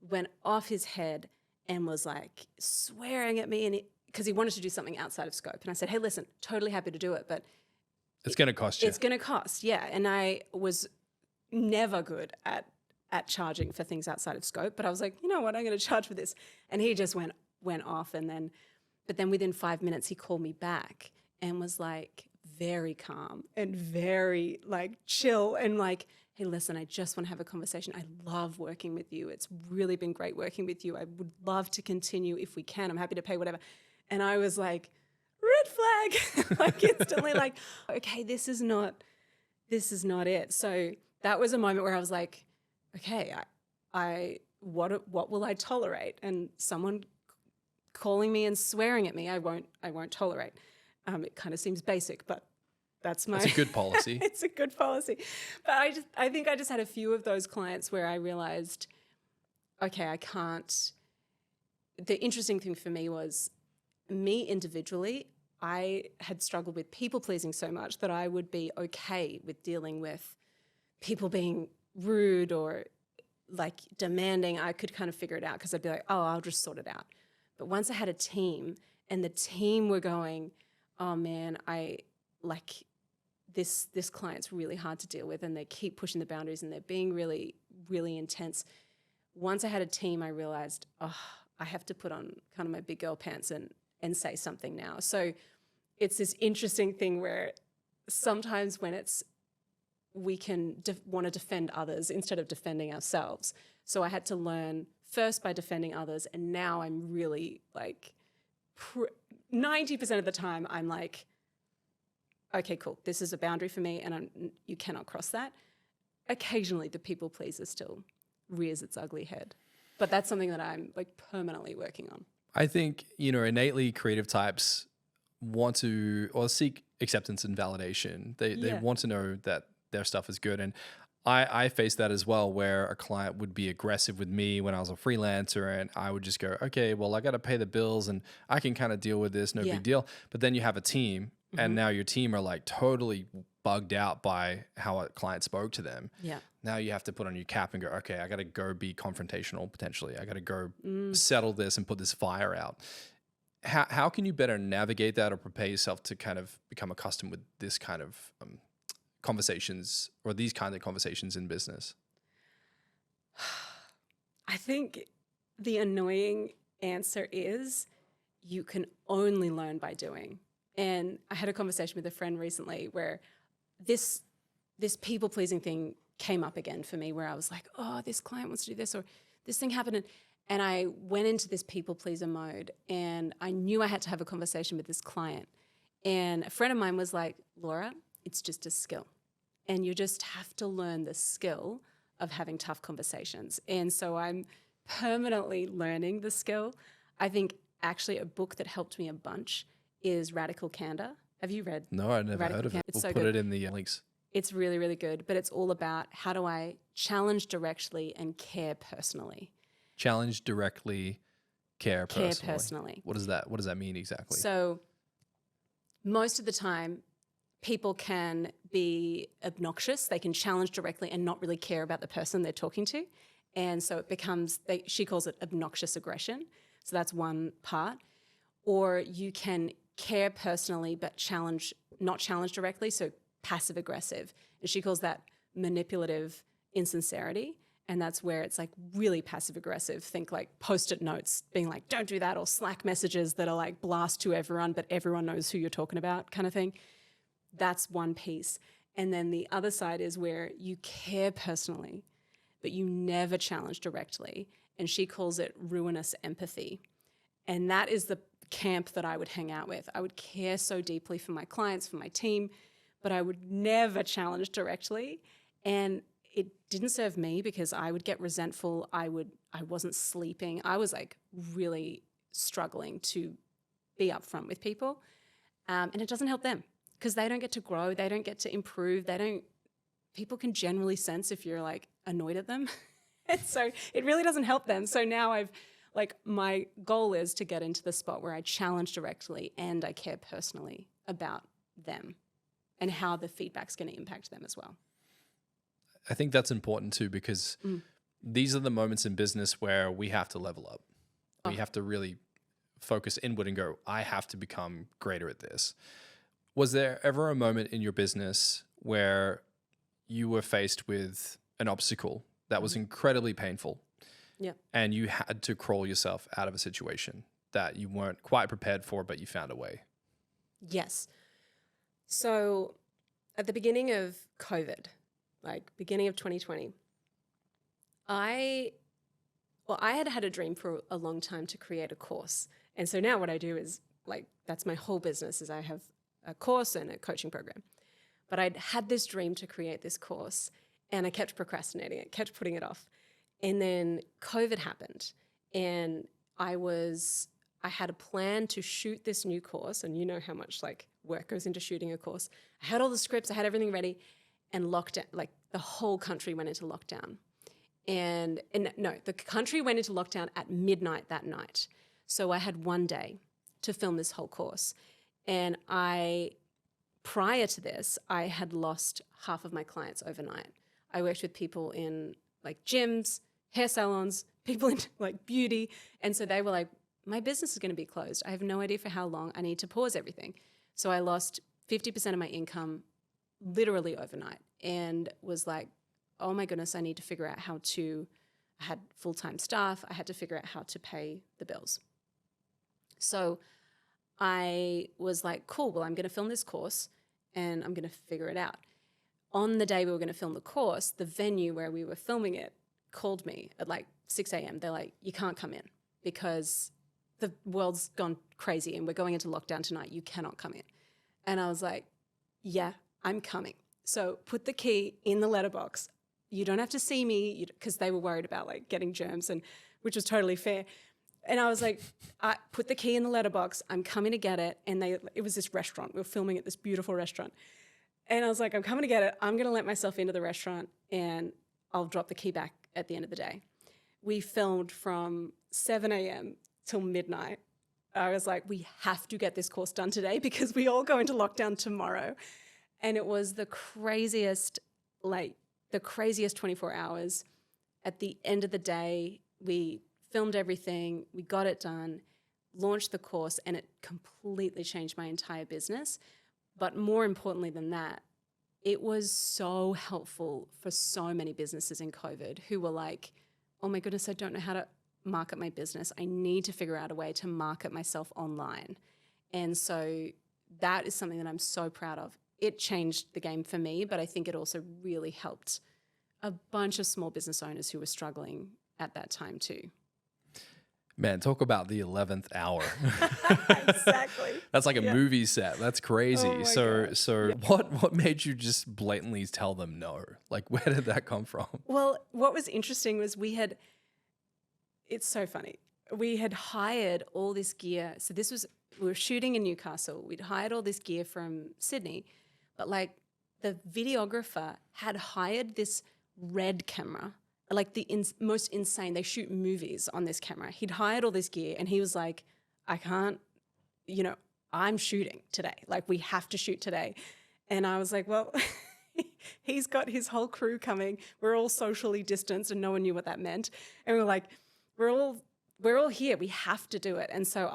went off his head and was like swearing at me, and because he wanted to do something outside of scope. And I said, hey, listen, totally happy to do it, but it's going to cost you. It's going to cost, yeah. And I was never good at charging for things outside of scope, but I was like, you know what, I'm going to charge for this. And he just went off, but then within 5 minutes he called me back and was like very calm and very like chill and like, hey, listen, I just want to have a conversation. I love working with you. It's really been great working with you. I would love to continue if we can. I'm happy to pay whatever. And I was like, red flag, like instantly like, okay, this is not it. So that was a moment where I was like, okay, what will I tolerate? And someone calling me and swearing at me, I won't tolerate. It kind of seems basic, but that's a good policy. It's a good policy. But I think I just had a few of those clients where I realized, okay, I can't. The interesting thing for me was, me individually, I had struggled with people pleasing so much that I would be okay with dealing with people being rude or like demanding. I could kind of figure it out, because I'd be like, oh, I'll just sort it out. But once I had a team and the team were going, oh man, this client's really hard to deal with, and they keep pushing the boundaries and they're being really, really intense. Once I had a team, I realized, I have to put on kind of my big girl pants and say something now. So it's this interesting thing where sometimes when we can want to defend others instead of defending ourselves. So I had to learn first by defending others, and now I'm really like 90% of the time I'm like, okay, cool, this is a boundary for me and you cannot cross that. Occasionally the people pleaser still rears its ugly head, but that's something that I'm like permanently working on. I think, innately creative types want to, or seek acceptance and validation. They want to know that their stuff is good. And I faced that as well, where a client would be aggressive with me when I was a freelancer, and I would just go, okay, well, I got to pay the bills and I can kind of deal with this, no Yeah. big deal. But then you have a team, and now your team are like totally bugged out by how a client spoke to them. Yeah. Now you have to put on your cap and go, okay, I got to go be confrontational potentially. I got to go settle this and put this fire out. How can you better navigate that or prepare yourself to kind of become accustomed with this kind of conversations or these kinds of conversations in business? I think the annoying answer is you can only learn by doing. And I had a conversation with a friend recently where this people-pleasing thing came up again for me, where I was like, oh, this client wants to do this, or this thing happened. And I went into this people-pleaser mode, and I knew I had to have a conversation with this client. And a friend of mine was like, Laura, it's just a skill. And you just have to learn the skill of having tough conversations. And so I'm permanently learning the skill. I think actually a book that helped me a bunch is Radical Candor. Have you read? No, I never Radical heard of it. Candor? We'll so put good. it in the links. It's really, really good, but it's all about how do I challenge directly and care personally. Challenge directly, care personally. Care personally. What does that mean exactly? So most of the time, people can be obnoxious. They can challenge directly and not really care about the person they're talking to. And so it becomes, she calls it obnoxious aggression. So that's one part. Or you can care personally but not challenge directly, so passive aggressive. And she calls that manipulative insincerity. And that's where it's like really passive aggressive. Think like Post-it notes being like, don't do that, or Slack messages that are like blast to everyone, but everyone knows who you're talking about kind of thing. That's one piece. And then the other side is where you care personally, but you never challenge directly. And she calls it ruinous empathy. And that is the camp that I would hang out with. I would care so deeply for my clients, for my team, but I would never challenge directly. And it didn't serve me because I would get resentful. I wasn't sleeping. I was like really struggling to be upfront with people. And it doesn't help them because they don't get to grow. They don't get to improve. People can generally sense if you're like annoyed at them. And so it really doesn't help them. So now my goal is to get into the spot where I challenge directly and I care personally about them and how the feedback's going to impact them as well. I think that's important too, because these are the moments in business where we have to level up. We have to really focus inward and go, I have to become greater at this. Was there ever a moment in your business where you were faced with an obstacle that was incredibly painful? Yeah. And you had to crawl yourself out of a situation that you weren't quite prepared for, but you found a way? Yes. So at the beginning of COVID, like beginning of 2020, I had a dream for a long time to create a course. And so now what I do is that's my whole business is I have a course and a coaching program. But I'd had this dream to create this course and I kept procrastinating it, kept putting it off. And then COVID happened and I had a plan to shoot this new course, and you know how much work goes into shooting a course. I had all the scripts, I had everything ready, and lockdown, the whole country went into lockdown. And no, the country went into lockdown at midnight that night. So I had one day to film this whole course. And prior to this, I had lost half of my clients overnight. I worked with people in gyms, hair salons, people in beauty. And so they were like, my business is going to be closed. I have no idea for how long. I need to pause everything. So I lost 50% of my income literally overnight and was like, oh my goodness, I need to figure out I had full-time staff. I had to figure out how to pay the bills. So I was like, cool, well, I'm going to film this course and I'm going to figure it out. On the day we were going to film the course, the venue where we were filming it called me at 6 a.m. They're like, you can't come in because the world's gone crazy and we're going into lockdown tonight. You cannot come in. And I was like, yeah, I'm coming. So put the key in the letterbox. You don't have to see me because they were worried about getting germs, which was totally fair. And I was like, I put the key in the letterbox. I'm coming to get it. And it was this restaurant. We were filming at this beautiful restaurant. And I was like, I'm coming to get it. I'm going to let myself into the restaurant and I'll drop the key back at the end of the day. We filmed from 7 a.m. till midnight. I was like, we have to get this course done today because we all go into lockdown tomorrow. And it was the craziest 24 hours. At the end of the day, we filmed everything, we got it done, launched the course, and it completely changed my entire business. But more importantly than that, it was so helpful for so many businesses in COVID who were like, oh my goodness, I don't know how to market my business. I need to figure out a way to market myself online. And so that is something that I'm so proud of. It changed the game for me, but I think it also really helped a bunch of small business owners who were struggling at that time too. Man, talk about the 11th hour. Exactly. That's like a movie set. That's crazy. Oh my So what made you just blatantly tell them no? Like, where did that come from? Well, what was interesting was it's so funny. We had hired all this gear. So we were shooting in Newcastle. We'd hired all this gear from Sydney, but like the videographer had hired this red camera, like the most insane. They shoot movies on this camera. He'd hired all this gear and he was like, I can't, I'm shooting today. Like, we have to shoot today. And I was like, well, he's got his whole crew coming. We're all socially distanced and no one knew what that meant. And we were like, we're all here. We have to do it. And so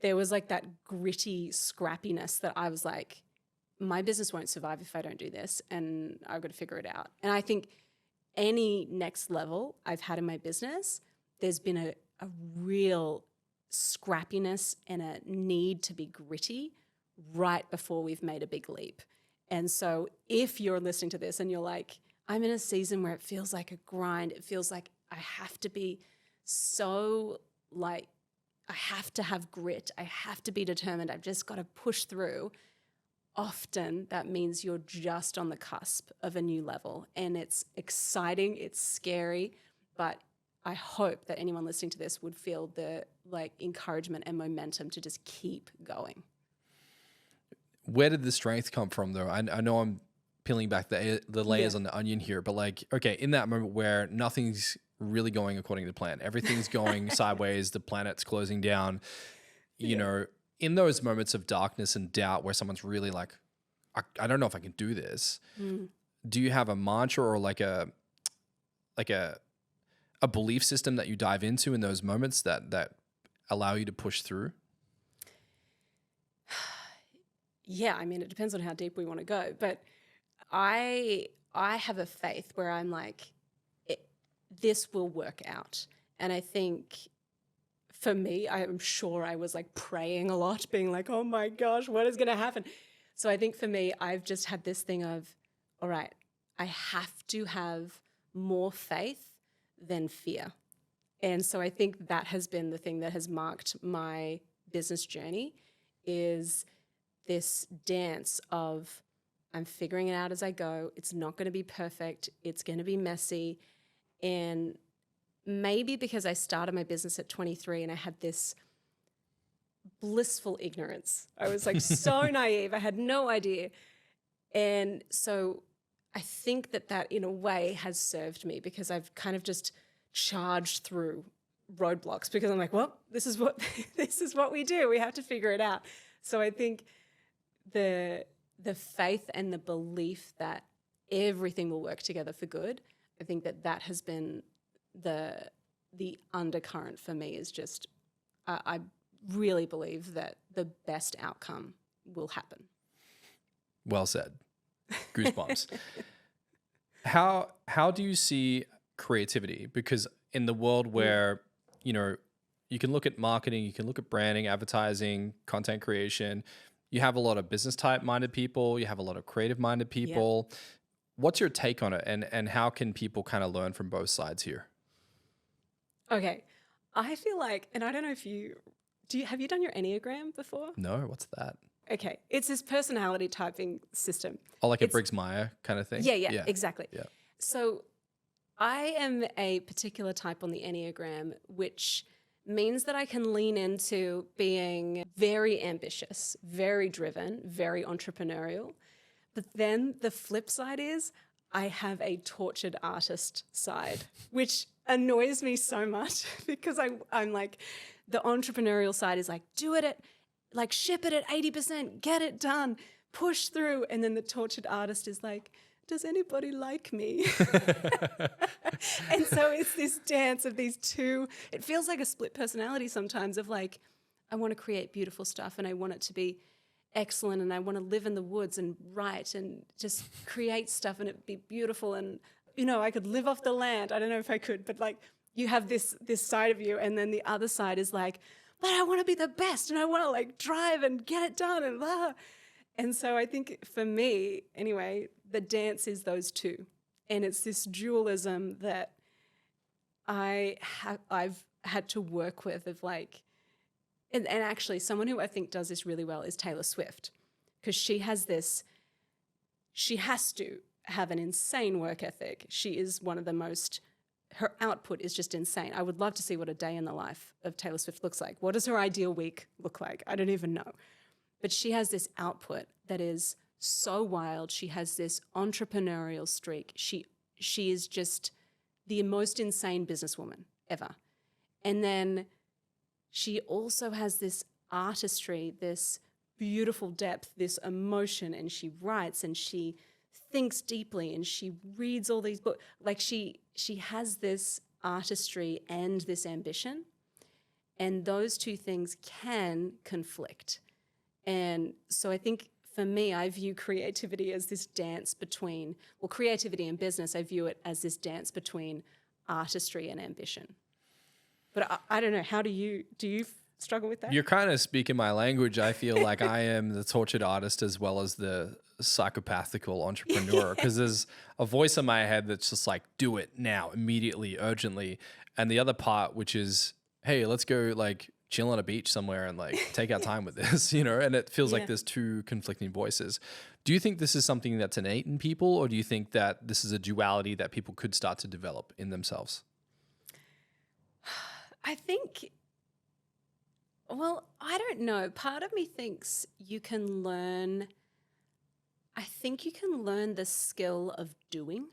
there was like that gritty scrappiness that I was like, my business won't survive if I don't do this, and I've got to figure it out. And I think any next level I've had in my business, there's been a real scrappiness and a need to be gritty right before we've made a big leap. And so if you're listening to this and you're like, I'm in a season where it feels like a grind, it feels like I have to be so like, I have to have grit, I have to be determined, I've just got to push through. Often that means you're just on the cusp of a new level, and it's exciting, it's scary, but I hope that anyone listening to this would feel the like encouragement and momentum to just keep going. Where did the strength come from though? I know I'm peeling back the layers on the onion here, but like, okay, in that moment where nothing's really going according to plan, everything's going sideways, the planet's closing down, you know, in those moments of darkness and doubt where someone's really like, I don't know if I can do this. Do you have a mantra or like a belief system that you dive into in those moments that allow you to push through? Yeah, I mean, it depends on how deep we want to go, but I have a faith where I'm like, this will work out. And I think for me, I'm sure I was like praying a lot, being like, oh my gosh, what is going to happen? So I think for me, I've just had this thing of, all right, I have to have more faith than fear. And so I think that has been the thing that has marked my business journey, is this dance of I'm figuring it out as I go. It's not going to be perfect. It's going to be messy. And maybe because I started my business at 23 and I had this blissful ignorance. I was like so naive. I had no idea. And so I think that in a way has served me, because I've kind of just charged through roadblocks because I'm like, well, this is what we do. We have to figure it out. So I think the faith and the belief that everything will work together for good, I think that has been the undercurrent for me, is just I really believe that the best outcome will happen. Well said. Goosebumps. How do you see creativity? Because in the world where, you know, you can look at marketing, you can look at branding, advertising, content creation, you have a lot of business type minded people, you have a lot of creative minded people. Yeah. What's your take on it, and how can people kind of learn from both sides here? Okay. I feel like, and I don't know if have you done your Enneagram before? No, what's that? Okay. It's this personality typing system. Oh, like a Briggs-Meyer kind of thing? Yeah, exactly. Yeah. So I am a particular type on the Enneagram, which means that I can lean into being very ambitious, very driven, very entrepreneurial. But then the flip side is I have a tortured artist side, which annoys me so much because I'm like, the entrepreneurial side is like, do it at, like, ship it at 80%, get it done, push through. And then the tortured artist is like, does anybody like me? And so it's this dance of these two. It feels like a split personality sometimes of like, I want to create beautiful stuff and I want it to be excellent and I want to live in the woods and write and just create stuff and it be beautiful. And, you know, I could live off the land. I don't know if I could, but like you have this side of you. And then the other side is like, but I want to be the best and I want to like drive and get it done and blah. And so I think for me, anyway, the dance is those two. And it's this dualism that I've had to work with of like, and actually someone who I think does this really well is Taylor Swift, because she has to have an insane work ethic. She is one of the most, her output is just insane. I would love to see what a day in the life of Taylor Swift looks like. What does her ideal week look like? I don't even know. But she has this output that is so wild. She has this entrepreneurial streak. She is just the most insane businesswoman ever. And then she also has this artistry, this beautiful depth, this emotion, and she writes and she thinks deeply and she reads all these books. Like she has this artistry and this ambition, and those two things can conflict. And so I think for me, I view creativity as this dance between, well, creativity and business, I view it as this dance between artistry and ambition. But I don't know, how do you struggle with that? You're kind of speaking my language. I feel like I am the tortured artist as well as the psychopathical entrepreneur, because there's a voice in my head that's just like, do it now, immediately, urgently. And the other part, which is, hey, let's go like chill on a beach somewhere and like take our time with this, you know? And it feels like there's two conflicting voices. Do you think this is something that's innate in people, or do you think that this is a duality that people could start to develop in themselves? I think, well, I don't know. Part of me thinks you can learn, I think you can learn the skill of doing.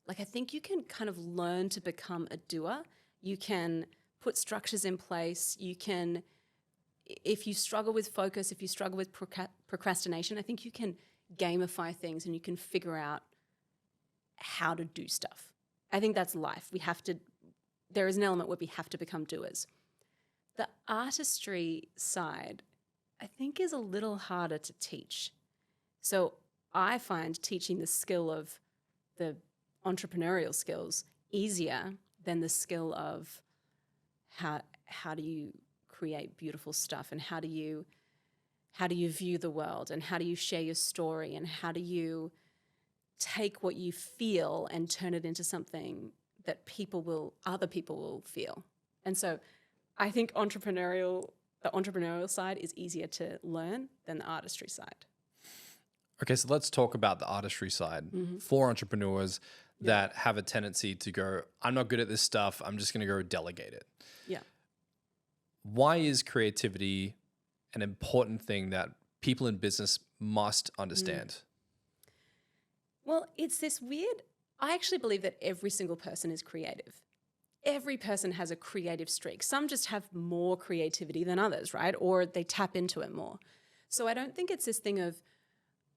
Like, I think you can kind of learn to become a doer. You can put structures in place. You can, if you struggle with focus, if you struggle with procrastination, I think you can gamify things and you can figure out how to do stuff. I think that's life. There is an element where we have to become doers. The artistry side, I think, is a little harder to teach. So I find teaching the skill of the entrepreneurial skills easier than the skill of how do you create beautiful stuff, and how do you view the world, and how do you share your story, and how do you take what you feel and turn it into something that other people will feel. And so I think the entrepreneurial side is easier to learn than the artistry side. Okay, so let's talk about the artistry side for entrepreneurs that have a tendency to go, I'm not good at this stuff, I'm just going to go delegate it. Yeah. Why is creativity an important thing that people in business must understand? Well, it's this weird, I actually believe that every single person is creative. Every person has a creative streak. Some just have more creativity than others, right? Or they tap into it more. So I don't think it's this thing of,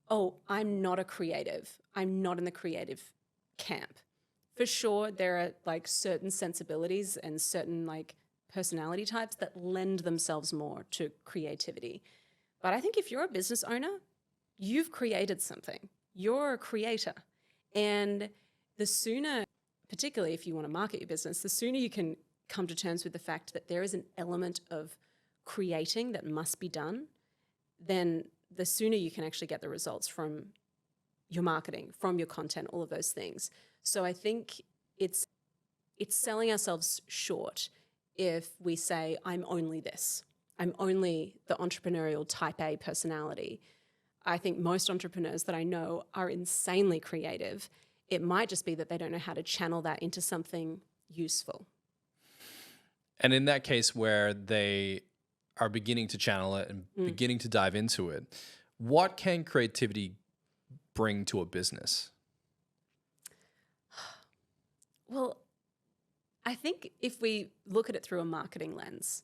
oh, I'm not a creative. I'm not in the creative camp. For sure, there are like certain sensibilities and certain like personality types that lend themselves more to creativity. But I think if you're a business owner, you've created something. You're a creator. And the sooner, particularly if you want to market your business, the sooner you can come to terms with the fact that there is an element of creating that must be done, then the sooner you can actually get the results from your marketing, from your content, all of those things. So I think it's selling ourselves short if we say, I'm only this. I'm only the entrepreneurial type A personality. I think most entrepreneurs that I know are insanely creative. It might just be that they don't know how to channel that into something useful. And in that case where they are beginning to channel it and beginning to dive into it, what can creativity bring to a business? Well, I think if we look at it through a marketing lens,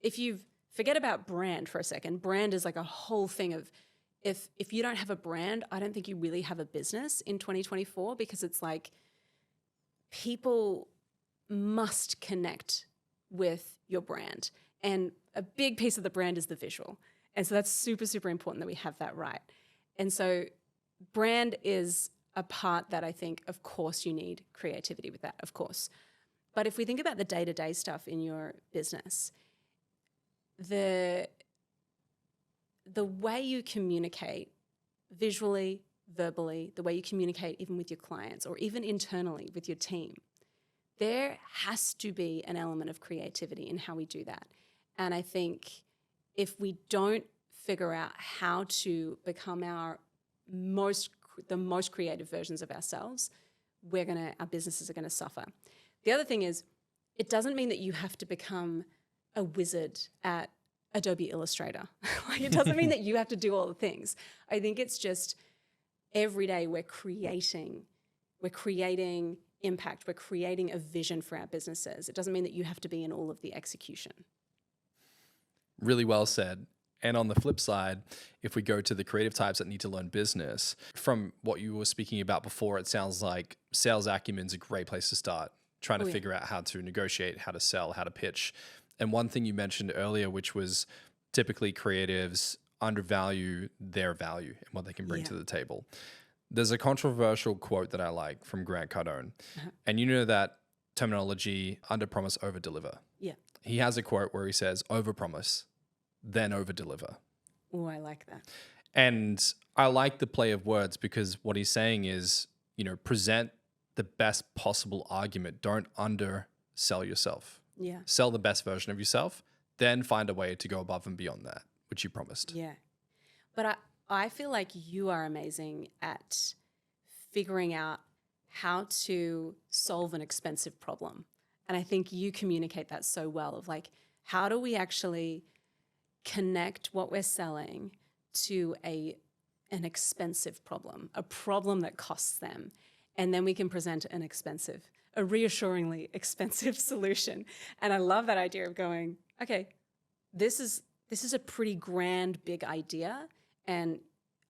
if you forget about brand for a second, brand is like a whole thing of if you don't have a brand, I don't think you really have a business in 2024, because it's like people must connect with your brand. And a big piece of the brand is the visual. And so that's super, super important that we have that right. And so brand is a part that I think, of course, you need creativity with that, of course. But if we think about the day-to-day stuff in your business, the way you communicate visually, verbally, the way you communicate even with your clients or even internally with your team, there has to be an element of creativity in how we do that. And I think if we don't figure out how to become the most creative versions of ourselves, our businesses are going to suffer. The other thing is, it doesn't mean that you have to become a wizard at Adobe Illustrator. It doesn't mean that you have to do all the things. I think it's just every day we're creating impact, we're creating a vision for our businesses. It doesn't mean that you have to be in all of the execution. Really well said. And on the flip side, if we go to the creative types that need to learn business, from what you were speaking about before, it sounds like sales acumen is a great place to start, trying to figure out how to negotiate, how to sell, how to pitch. And one thing you mentioned earlier, which was typically creatives undervalue their value and what they can bring to the table. There's a controversial quote that I like from Grant Cardone. And you know that terminology, under promise, over deliver. Yeah. He has a quote where he says, over promise, then over deliver. Oh, I like that. And I like the play of words, because what he's saying is, present the best possible argument. Don't undersell yourself. Yeah. Sell the best version of yourself, then find a way to go above and beyond that, which you promised. Yeah. But I feel like you are amazing at figuring out how to solve an expensive problem. And I think you communicate that so well, of like, how do we actually connect what we're selling to an expensive problem, a problem that costs them, and then we can present a reassuringly expensive solution. And I love that idea of going, okay, this is a pretty grand, big idea, and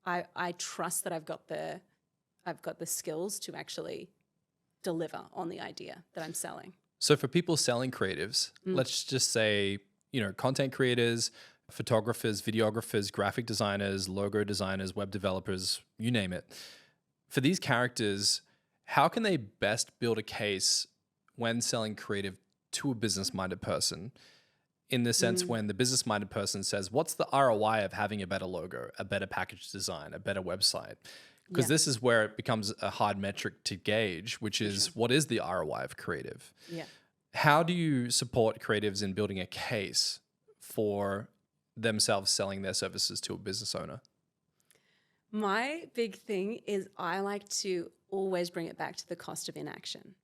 I trust that I've got the skills to actually deliver on the idea that I'm selling. So for people selling creatives, let's just say, content creators, photographers, videographers, graphic designers, logo designers, web developers, you name it. For these characters, how can they best build a case when selling creative to a business-minded person? In the sense when the business-minded person says, what's the ROI of having a better logo, a better package design, a better website? Because this is where it becomes a hard metric to gauge, which is what is the ROI of creative? Yeah. How do you support creatives in building a case for themselves selling their services to a business owner? My big thing is I like to always bring it back to the cost of inaction.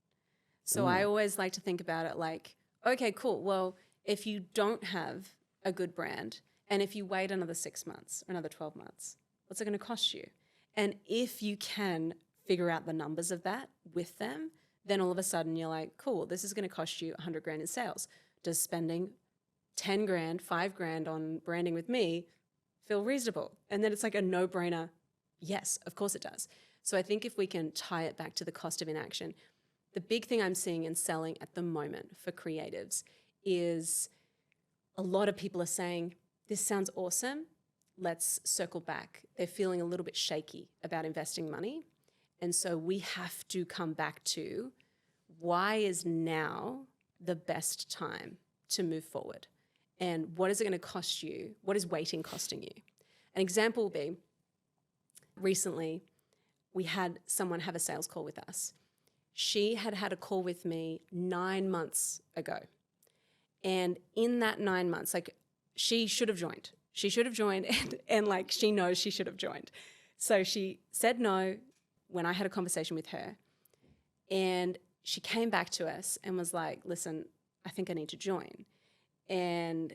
So I always like to think about it like, okay, cool. Well, if you don't have a good brand, and if you wait another 6 months or another 12 months, what's it going to cost you? And if you can figure out the numbers of that with them, then all of a sudden you're like, cool, this is going to cost you 100 grand in sales. Does spending 10 grand, 5 grand on branding with me feel reasonable? And then it's like a no-brainer. Yes, of course it does. So I think if we can tie it back to the cost of inaction, the big thing I'm seeing in selling at the moment for creatives is a lot of people are saying, this sounds awesome, let's circle back. They're feeling a little bit shaky about investing money. And so we have to come back to, why is now the best time to move forward? And what is it going to cost you? What is waiting costing you? An example will be, recently we had someone have a sales call with us. She had had a call with me 9 months ago. And in that 9 months, like, she should have joined. She should have joined, and like, she knows she should have joined. So she said no when I had a conversation with her. And she came back to us and was like, listen, I think I need to join. And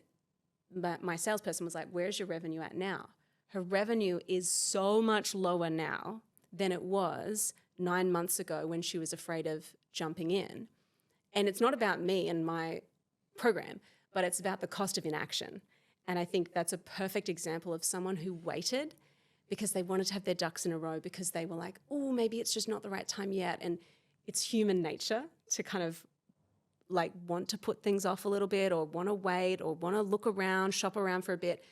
my salesperson was like, where's your revenue at now? her revenue is so much lower now than it was 9 months ago when she was afraid of jumping in. And it's not about me and my program, but it's about the cost of inaction. And I think that's a perfect example of someone who waited because they wanted to have their ducks in a row, because they were like, oh, maybe it's just not the right time yet. And it's human nature to kind of like want to put things off a little bit, or want to wait, or want to look around, shop around for a bit.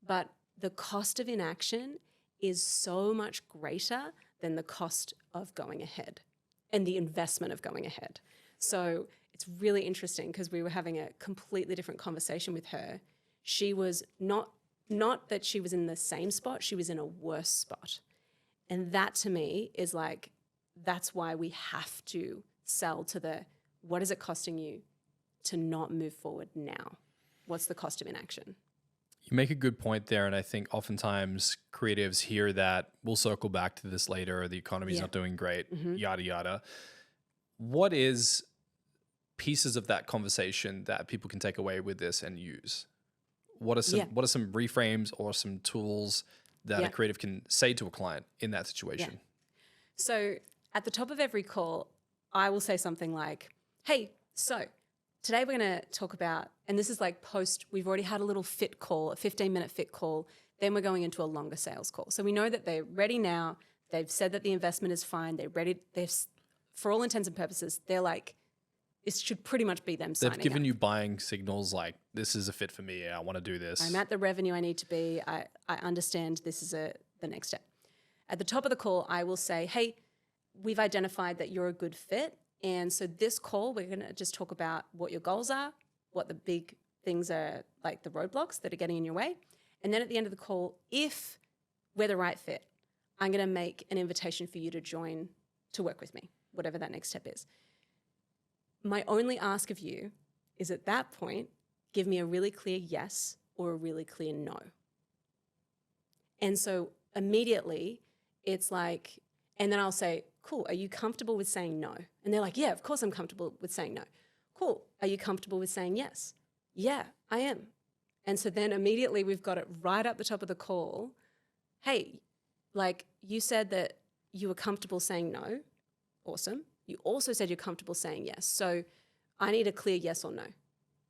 But the cost of inaction is so much greater than the cost of going ahead and the investment of going ahead. So it's really interesting because we were having a completely different conversation with her. She was not that she was in the same spot, she was in a worse spot. And that to me is like, that's why we have to sell to the, what is it costing you to not move forward now? What's the cost of inaction? You make a good point there. And I think oftentimes creatives hear that, we'll circle back to this later, the economy's not doing great, yada, yada. What is pieces of that conversation that people can take away with this and use? What are some reframes or some tools that a creative can say to a client in that situation? Yeah. So at the top of every call, I will say something like, hey, so today we're going to talk about, and this is like we've already had a little fit call, a 15-minute fit call, then we're going into a longer sales call. So we know that they're ready now. They've said that the investment is fine. They're ready. For all intents and purposes, they're like, it should pretty much be them signing up. They've given you buying signals like, this is a fit for me. I want to do this. I'm at the revenue I need to be. I understand this is the next step. At the top of the call, I will say, hey, we've identified that you're a good fit. And so this call, we're going to just talk about what your goals are, what the big things are, like the roadblocks that are getting in your way. And then at the end of the call, if we're the right fit, I'm going to make an invitation for you to join to work with me, whatever that next step is. My only ask of you is at that point, give me a really clear yes or a really clear no. And so immediately it's like, and then I'll say, cool, are you comfortable with saying no? And they're like, yeah, of course I'm comfortable with saying no. Cool, are you comfortable with saying yes? Yeah, I am. And so then immediately we've got it right up the top of the call. Hey, like you said that you were comfortable saying no. Awesome. You also said you're comfortable saying yes. So I need a clear yes or no.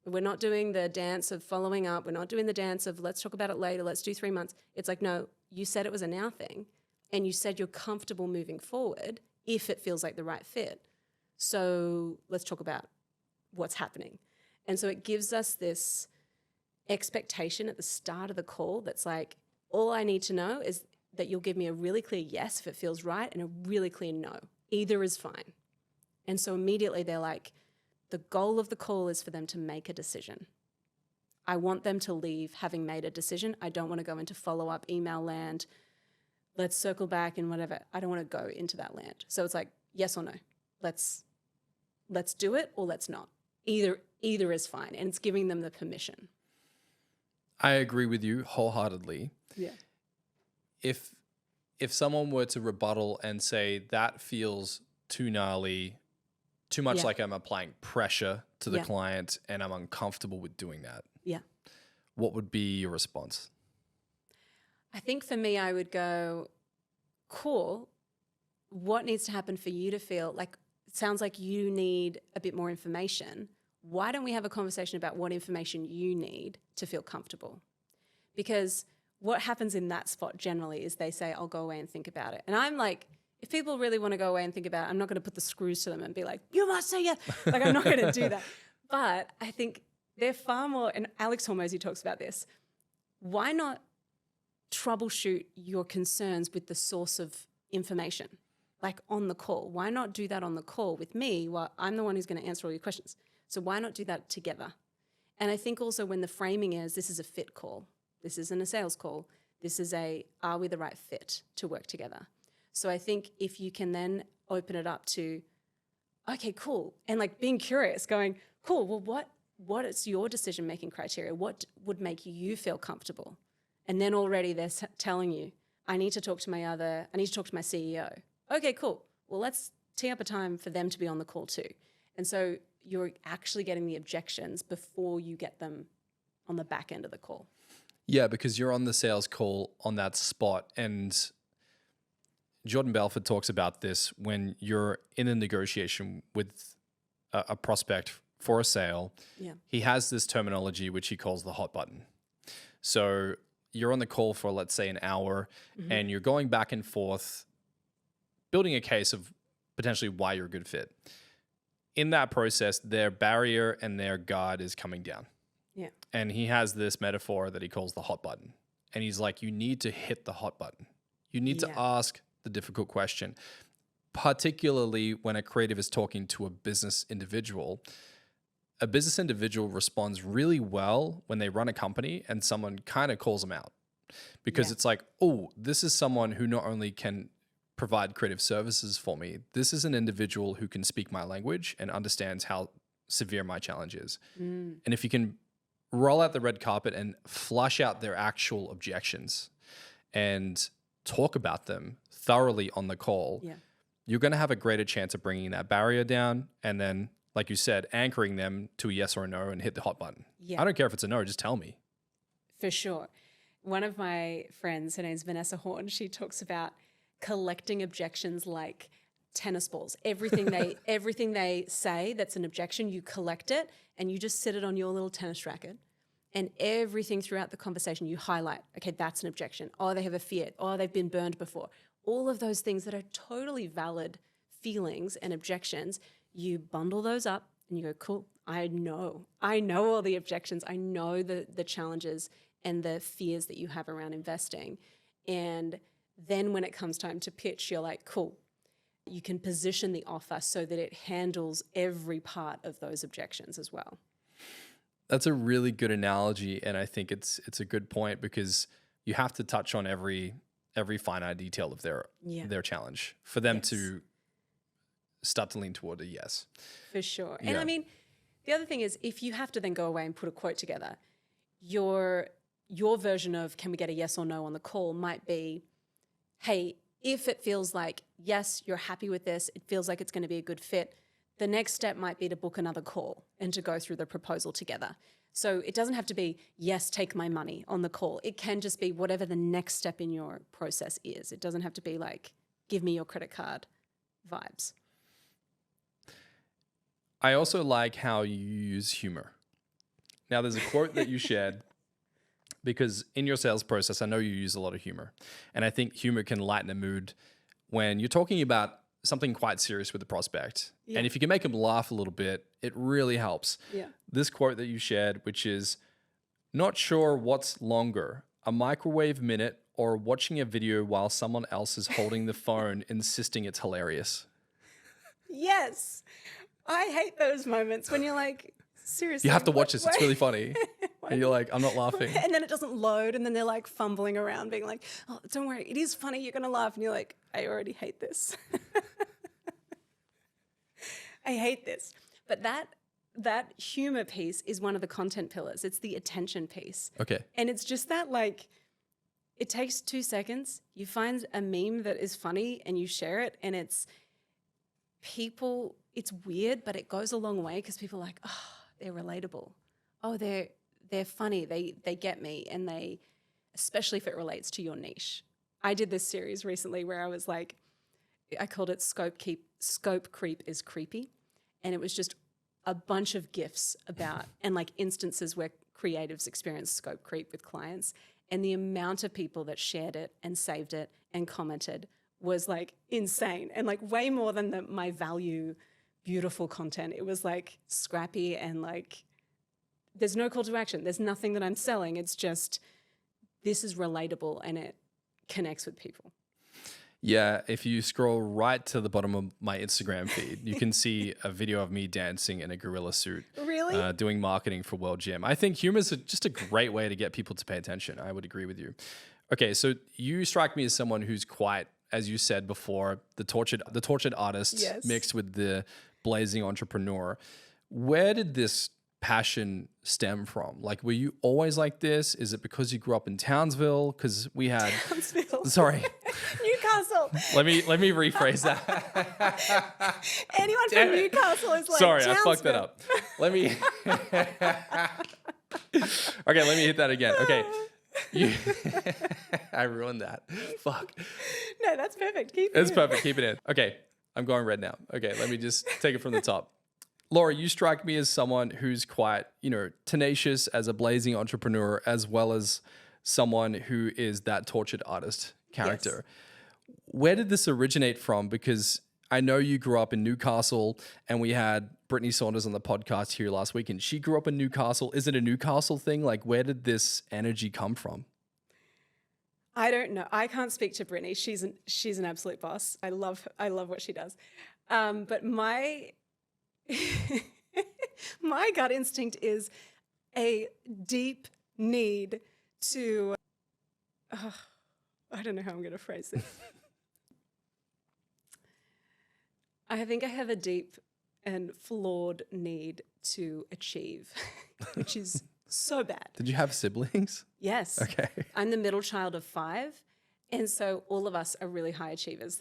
We're not doing the dance of following up. We're not doing the dance of let's talk about it later. Let's do 3 months. It's like, no, you said it was a now thing. And you said you're comfortable moving forward if it feels like the right fit. So let's talk about what's happening. And so it gives us this expectation at the start of the call that's like, all I need to know is that you'll give me a really clear yes if it feels right and a really clear no. Either is fine. And so immediately they're like, the goal of the call is for them to make a decision. I want them to leave having made a decision. I don't want to go into follow-up email land. Let's circle back and whatever. I don't want to go into that land. So it's like, yes or no. Let's do it or let's not. Either is fine. And it's giving them the permission. I agree with you wholeheartedly. Yeah. If someone were to rebuttal and say that feels too gnarly, too much like I'm applying pressure to the client and I'm uncomfortable with doing that, what would be your response? I think for me, I would go, cool, what needs to happen for you to feel like, it sounds like you need a bit more information. Why don't we have a conversation about what information you need to feel comfortable? Because what happens in that spot generally is they say, I'll go away and think about it. And I'm like, if people really want to go away and think about it, I'm not going to put the screws to them and be like, you must say yes. Like, I'm not going to do that. But I think they're far more, and Alex Hormozy talks about this, why not troubleshoot your concerns with the source of information, like on the call? Why not do that on the call with me while I'm the one who's going to answer all your questions? So why not do that together? And I think also when the framing is, this is a fit call. This isn't a sales call. This is are we the right fit to work together? So I think if you can then open it up to, okay, cool. And like being curious, going, cool, well, what is your decision-making criteria? What would make you feel comfortable? And then already they're telling you, I need to talk to my CEO. Okay, cool. Well, let's tee up a time for them to be on the call too. And so you're actually getting the objections before you get them on the back end of the call. Yeah, because you're on the sales call on that spot. And Jordan Belfort talks about this when you're in a negotiation with a prospect for a sale. Yeah. He has this terminology which he calls the hot button. So you're on the call for, let's say, an hour, and you're going back and forth, building a case of potentially why you're a good fit. In that process, their barrier and their guard is coming down. Yeah. And he has this metaphor that he calls the hot button. And he's like, you need to hit the hot button. You need to ask the difficult question, particularly when a creative is talking to a business individual. A business individual responds really well when they run a company and someone kind of calls them out, because it's like, oh, this is someone who not only can provide creative services for me, this is an individual who can speak my language and understands how severe my challenge is. And if you can roll out the red carpet and flush out their actual objections and talk about them thoroughly on the call, you're going to have a greater chance of bringing that barrier down, and then, like you said, anchoring them to a yes or a no and hit the hot button. I don't care if it's a no, just tell me. For sure. One of my friends, her name's Vanessa Horn, she talks about collecting objections like tennis balls. Everything they say that's an objection, you collect it and you just sit it on your little tennis racket. And everything throughout the conversation you highlight, okay, that's an objection. Oh, they have a fear. Oh, they've been burned before. All of those things that are totally valid feelings and objections, you bundle those up and you go, cool, I know all the objections. I know the challenges and the fears that you have around investing. And then when it comes time to pitch, you're like, cool, you can position the offer so that it handles every part of those objections as well. That's a really good analogy, and I think it's a good point, because you have to touch on every finite detail of their challenge for them to start to lean toward a yes. For sure. And I mean, the other thing is, if you have to then go away and put a quote together, your version of can we get a yes or no on the call might be, hey, if it feels like, yes, you're happy with this, it feels like it's going to be a good fit, the next step might be to book another call and to go through the proposal together. So it doesn't have to be, yes, take my money on the call. It can just be whatever the next step in your process is. It doesn't have to be like, give me your credit card vibes. I also like how you use humor. Now, there's a quote that you shared, because in your sales process, I know you use a lot of humor. And I think humor can lighten a mood when you're talking about something quite serious with the prospect. And if you can make them laugh a little bit, it really helps. This quote that you shared, which is, not sure what's longer, a microwave minute or watching a video while someone else is holding the phone insisting it's hilarious. Yes. I hate those moments when you're like, seriously. You have to watch this. It's really funny. And you're like, I'm not laughing. And then it doesn't load. And then they're like fumbling around being like, oh, don't worry. It is funny. You're going to laugh. And you're like, I already hate this. I hate this. But that humor piece is one of the content pillars. It's the attention piece. Okay. And it's just that, like, it takes 2 seconds. You find a meme that is funny and you share it. And it's weird, but it goes a long way, because people are like, oh, they're relatable. Oh, they're funny. They get me. And especially if it relates to your niche. I did this series recently where I was like, I called it Scope Creep is Creepy. And it was just a bunch of GIFs about, and like instances where creatives experience scope creep with clients. And the amount of people that shared it and saved it and commented was like insane, and like way more than my value, beautiful content. It was like scrappy and like, there's no call to action. There's nothing that I'm selling. It's just, this is relatable and it connects with people. Yeah, if you scroll right to the bottom of my Instagram feed, you can see a video of me dancing in a gorilla suit. Really? Doing marketing for World Gym. I think humor is just a great way to get people to pay attention. I would agree with you. Okay, so you strike me as someone who's quite, as you said before, the tortured artist mixed with the blazing entrepreneur. Where did this passion stem from? Like, were you always like this? Is it because you grew up in Townsville? Because we had sorry, Newcastle. Let me rephrase that. Anyone from Newcastle is like, sorry, Townsville. I fucked that up. Let me okay, let me hit that again. Okay, I ruined that. Fuck. No, that's perfect. Keep it It's in. perfect. Keep it in. Okay. I'm going red now. Okay. Let me just take it from the top. Laura, you strike me as someone who's quite, tenacious as a blazing entrepreneur, as well as someone who is that tortured artist character. Yes. Where did this originate from? Because I know you grew up in Newcastle, and we had Brittany Saunders on the podcast here last week, and she grew up in Newcastle. Is it a Newcastle thing? Like, where did this energy come from? I don't know. I can't speak to Brittany. She's an absolute boss. I love what she does. But my my gut instinct is a deep need to. I don't know how I'm going to phrase this. I think I have a deep and flawed need to achieve, which is so bad. Did you have siblings? Yes. Okay. I'm the middle child of 5. And so all of us are really high achievers.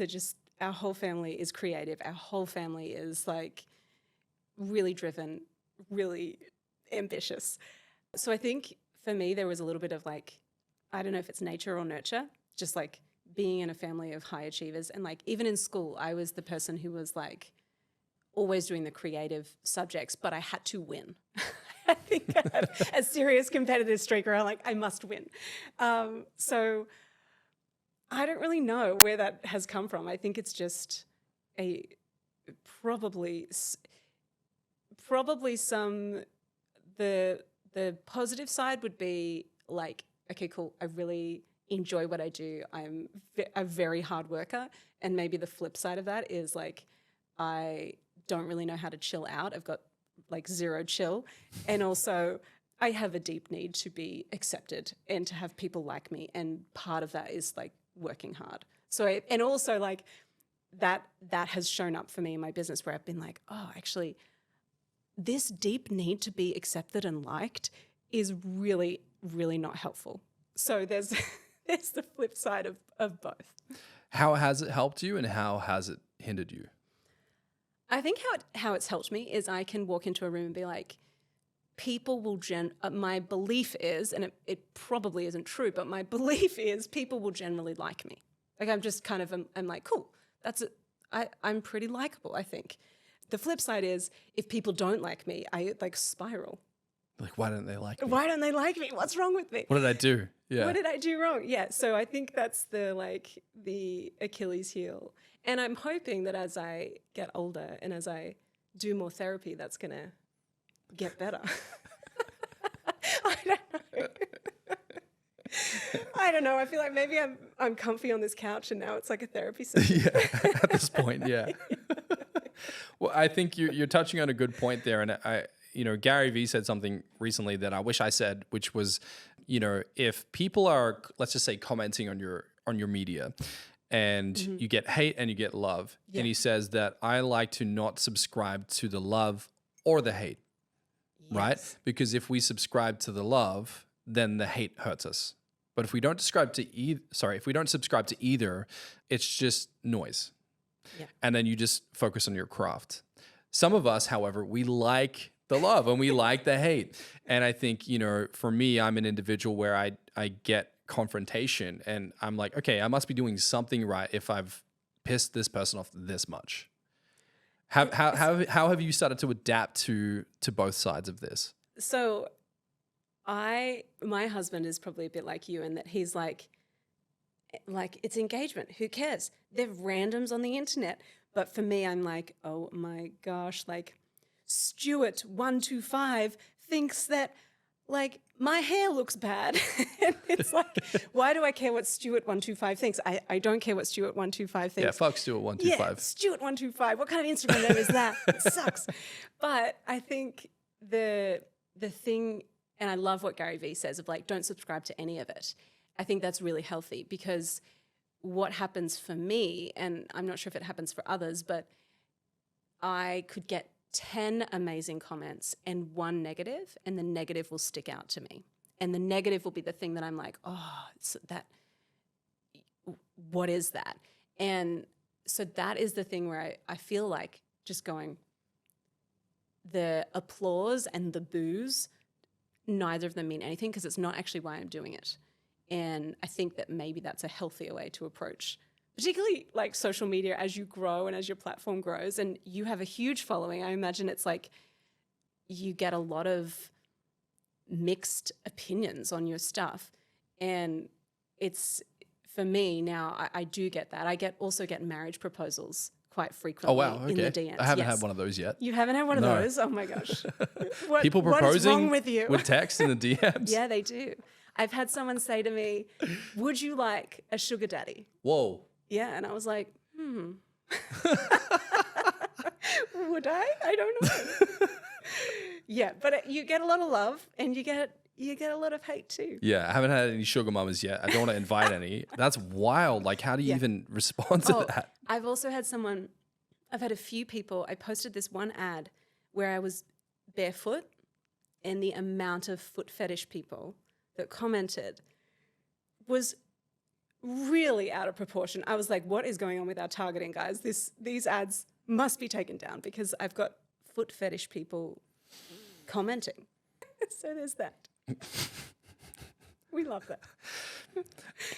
Our whole family is creative. Our whole family is like really driven, really ambitious. So I think for me, there was a little bit of like, I don't know if it's nature or nurture, just like being in a family of high achievers. And like, even in school, I was the person who was like always doing the creative subjects, but I had to win. I think I had a serious competitive streak where I'm like, I must win. So I don't really know where that has come from. I think it's just probably the positive side would be like, okay, cool. I really enjoy what I do. I'm a very hard worker. And maybe the flip side of that is like, I don't really know how to chill out. I've got like zero chill. And also I have a deep need to be accepted and to have people like me. And part of that is like working hard. So, and also like that has shown up for me in my business where I've been like, oh, actually this deep need to be accepted and liked is really, really not helpful. So there's the flip side of both. How has it helped you and how has it hindered you? I think how it's helped me is I can walk into a room and be like, people will my belief is, and it probably isn't true, but my belief is people will generally like me. Like I'm just kind of, I'm like, cool, that's it. I'm pretty likable, I think. The flip side is if people don't like me, I like spiral. Like, why don't they like me? Why don't they like me? What's wrong with me? What did I do? Yeah. What did I do wrong? Yeah. So I think that's the Achilles heel. And I'm hoping that as I get older and as I do more therapy, that's going to get better. I don't know. I don't know. I feel like maybe I'm comfy on this couch and now it's like a therapy session. Yeah. At this point, yeah. Well, I think you're touching on a good point there. And Gary Vee said something recently that I wish I said, which was, if people are, let's just say, commenting on your media and you get hate and you get love. Yeah. And he says that I like to not subscribe to the love or the hate, yes. Right? Because if we subscribe to the love, then the hate hurts us. But if we don't subscribe to either, it's just noise. Yeah. And then you just focus on your craft. Some of us, however, we like the love and we like the hate. And I think, for me, I'm an individual where I get confrontation and I'm like, okay, I must be doing something right if I've pissed this person off this much. How have you started to adapt to both sides of this? So my husband is probably a bit like you in that he's like it's engagement. Who cares? They're randoms on the internet. But for me, I'm like, oh my gosh, like Stuart 125 thinks that like my hair looks bad. And it's like, why do I care what Stuart 125 thinks? I don't care what Stuart 125 thinks. Yeah, fuck Stuart 125. Yeah, Stuart 125. What kind of Instagram name is that? It sucks. But I think the thing, and I love what Gary Vee says of like, don't subscribe to any of it. I think that's really healthy because what happens for me, and I'm not sure if it happens for others, but I could get 10 amazing comments and 1 negative, and the negative will stick out to me. And the negative will be the thing that I'm like, oh, what is that? And so that is the thing where I feel like just going, the applause and the boos, neither of them mean anything because it's not actually why I'm doing it. And I think that maybe that's a healthier way to approach, particularly like social media as you grow and as your platform grows. And you have a huge following. I imagine it's like you get a lot of mixed opinions on your stuff. And it's, for me now, I do get that. I also get marriage proposals quite frequently in the DMs. I haven't had one of those yet. You haven't had one of those? Oh my gosh. People what is proposing wrong with you? with text in the DMs? Yeah, they do. I've had someone say to me, would you like a sugar daddy? Whoa. Yeah, and I was like, Would I? I don't know. Yeah, but you get a lot of love and you get a lot of hate too. Yeah, I haven't had any sugar mamas yet. I don't want to invite any. That's wild. Like, how do you even respond to that? I've also had I've had a few people, I posted this one ad where I was barefoot, and the amount of foot fetish people that commented was really out of proportion. I was like, what is going on with our targeting, guys? These ads must be taken down because I've got foot fetish people commenting. So there's that. We love that.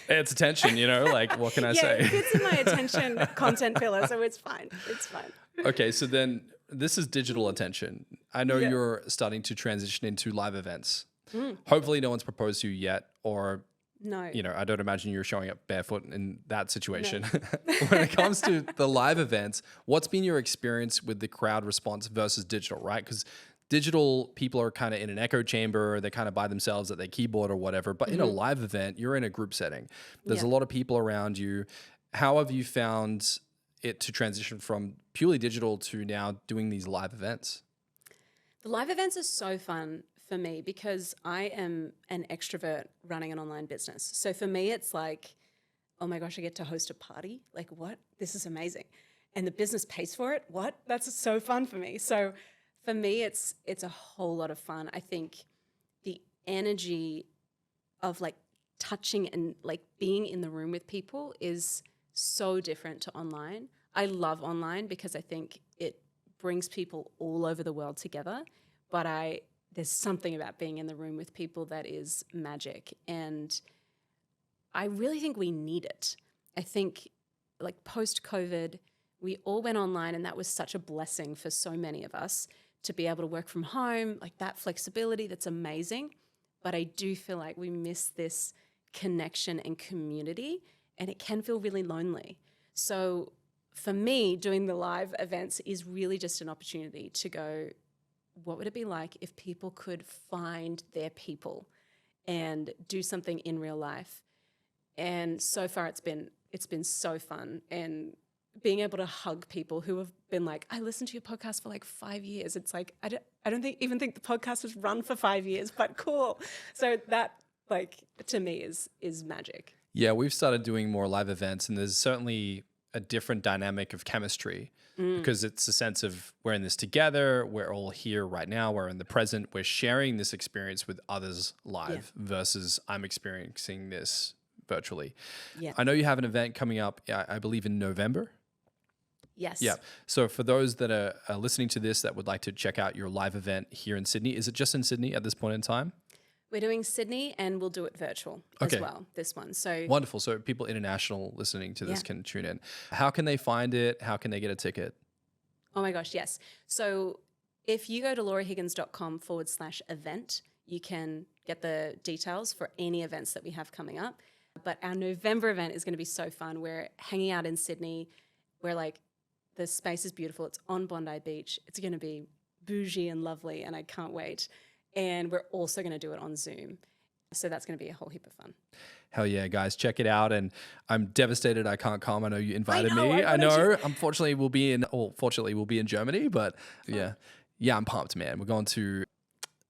It's attention, like, what can I say? It fits in my attention content pillar, so it's fine. It's fine. Okay, so then this is digital attention. I know you're starting to transition into live events. Hopefully no one's proposed to you yet, or no, I don't imagine you're showing up barefoot in that situation. No. When it comes to the live events, what's been your experience with the crowd response versus digital, right? Because digital people are kind of in an echo chamber. They're kind of by themselves at their keyboard or whatever. But in a live event, you're in a group setting. There's a lot of people around you. How have you found it to transition from purely digital to now doing these live events? The live events are so fun for me because I am an extrovert running an online business. So for me, it's like, oh my gosh, I get to host a party. Like, what? This is amazing. And the business pays for it. What? That's so fun for me. So for me, it's a whole lot of fun. I think the energy of like touching and like being in the room with people is so different to online. I love online because I think it brings people all over the world together. But there's something about being in the room with people that is magic. And I really think we need it. I think like post-COVID, we all went online and that was such a blessing for so many of us to be able to work from home, like that flexibility, that's amazing. But I do feel like we miss this connection and community, and it can feel really lonely. So for me, doing the live events is really just an opportunity to go, what would it be like if people could find their people and do something in real life? And so far it's been so fun. And being able to hug people who have been like, I listened to your podcast for like 5 years. It's like, I don't even think the podcast was run for 5 years, but cool. So that, like, to me is magic. Yeah, we've started doing more live events, and there's certainly a different dynamic of chemistry because it's a sense of we're in this together. We're all here right now. We're in the present. We're sharing this experience with others live versus I'm experiencing this virtually. Yeah. I know you have an event coming up, I believe in November. Yes. Yeah. So for those that are listening to this that would like to check out your live event here in Sydney, is it just in Sydney at this point in time? We're doing Sydney and we'll do it virtual as well, this one. So wonderful. So people international listening to this can tune in. How can they find it? How can they get a ticket? Oh my gosh, yes. So if you go to laurahiggins.com/event, you can get the details for any events that we have coming up. But our November event is going to be so fun. We're hanging out in Sydney. We're like, the space is beautiful. It's on Bondi Beach. It's going to be bougie and lovely, and I can't wait. And we're also going to do it on Zoom. So that's going to be a whole heap of fun. Hell yeah, guys, check it out. And I'm devastated I can't come. I know you invited me. I know. Unfortunately, fortunately, we'll be in Germany. But yeah, I'm pumped, man. We're going to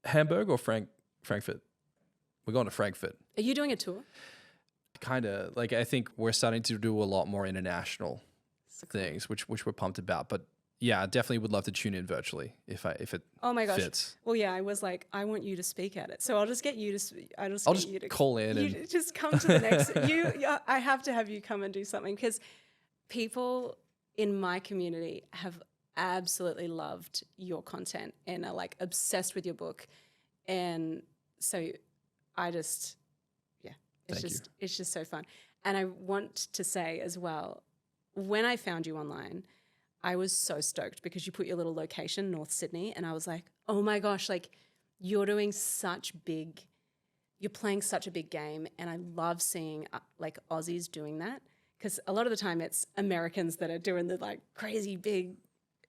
Hamburg or Frankfurt? We're going to Frankfurt. Are you doing a tour? Kind of. Like, I think we're starting to do a lot more international things, which we're pumped about. But yeah, I definitely would love to tune in virtually if it oh my gosh. fits. Well, yeah, I was like, I want you to speak at it. So I'll just get you to I'll just call in and just come to the next I have to have you come and do something because people in my community have absolutely loved your content and are like obsessed with your book. And so I just It's just so fun. And I want to say as well, when I found you online, I was so stoked because you put your little location, North Sydney, and I was like, oh my gosh, like you're playing such a big game. And I love seeing like Aussies doing that, because a lot of the time it's Americans that are doing the like crazy big,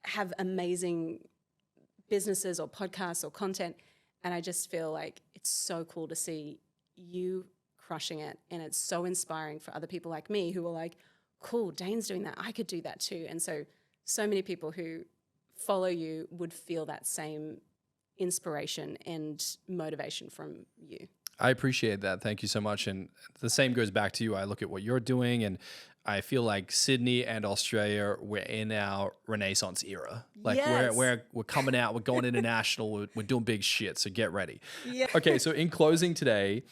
have amazing businesses or podcasts or content. And I just feel like it's so cool to see you crushing it. And it's so inspiring for other people like me who are like, cool, Dane's doing that. I could do that too. And so many people who follow you would feel that same inspiration and motivation from you. I appreciate that. Thank you so much. And the same goes back to you. I look at what you're doing and I feel like Sydney and Australia, we're in our Renaissance era. Like Yes. we're coming out, we're going international, we're doing big shit. So get ready. Yeah. Okay. So in closing today,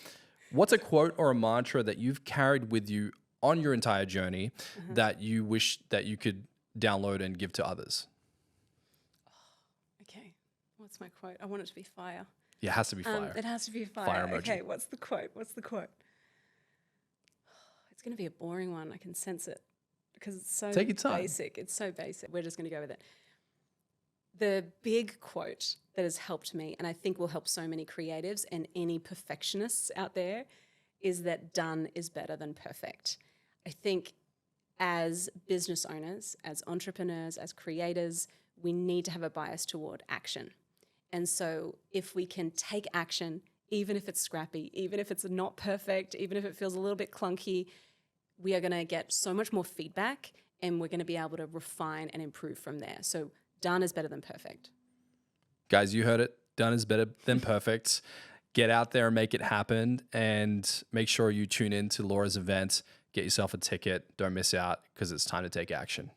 what's a quote or a mantra that you've carried with you on your entire journey that you wish that you could download and give to others? Okay. What's my quote? I want it to be fire. Yeah, it has to be fire. It has to be fire. Fire emoji. Okay, what's the quote? It's going to be a boring one. I can sense it because it's so Take your time. basic. It's so basic. We're just going to go with it. The big quote that has helped me, and I think will help so many creatives and any perfectionists out there, is that done is better than perfect. I think as business owners, as entrepreneurs, as creators, we need to have a bias toward action. And so if we can take action, even if it's scrappy, even if it's not perfect, even if it feels a little bit clunky, we are going to get so much more feedback and we're going to be able to refine and improve from there. So done is better than perfect. Guys, you heard it. Done is better than perfect. Get out there and make it happen, and make sure you tune in to Laura's event. Get yourself a ticket. Don't miss out, because it's time to take action.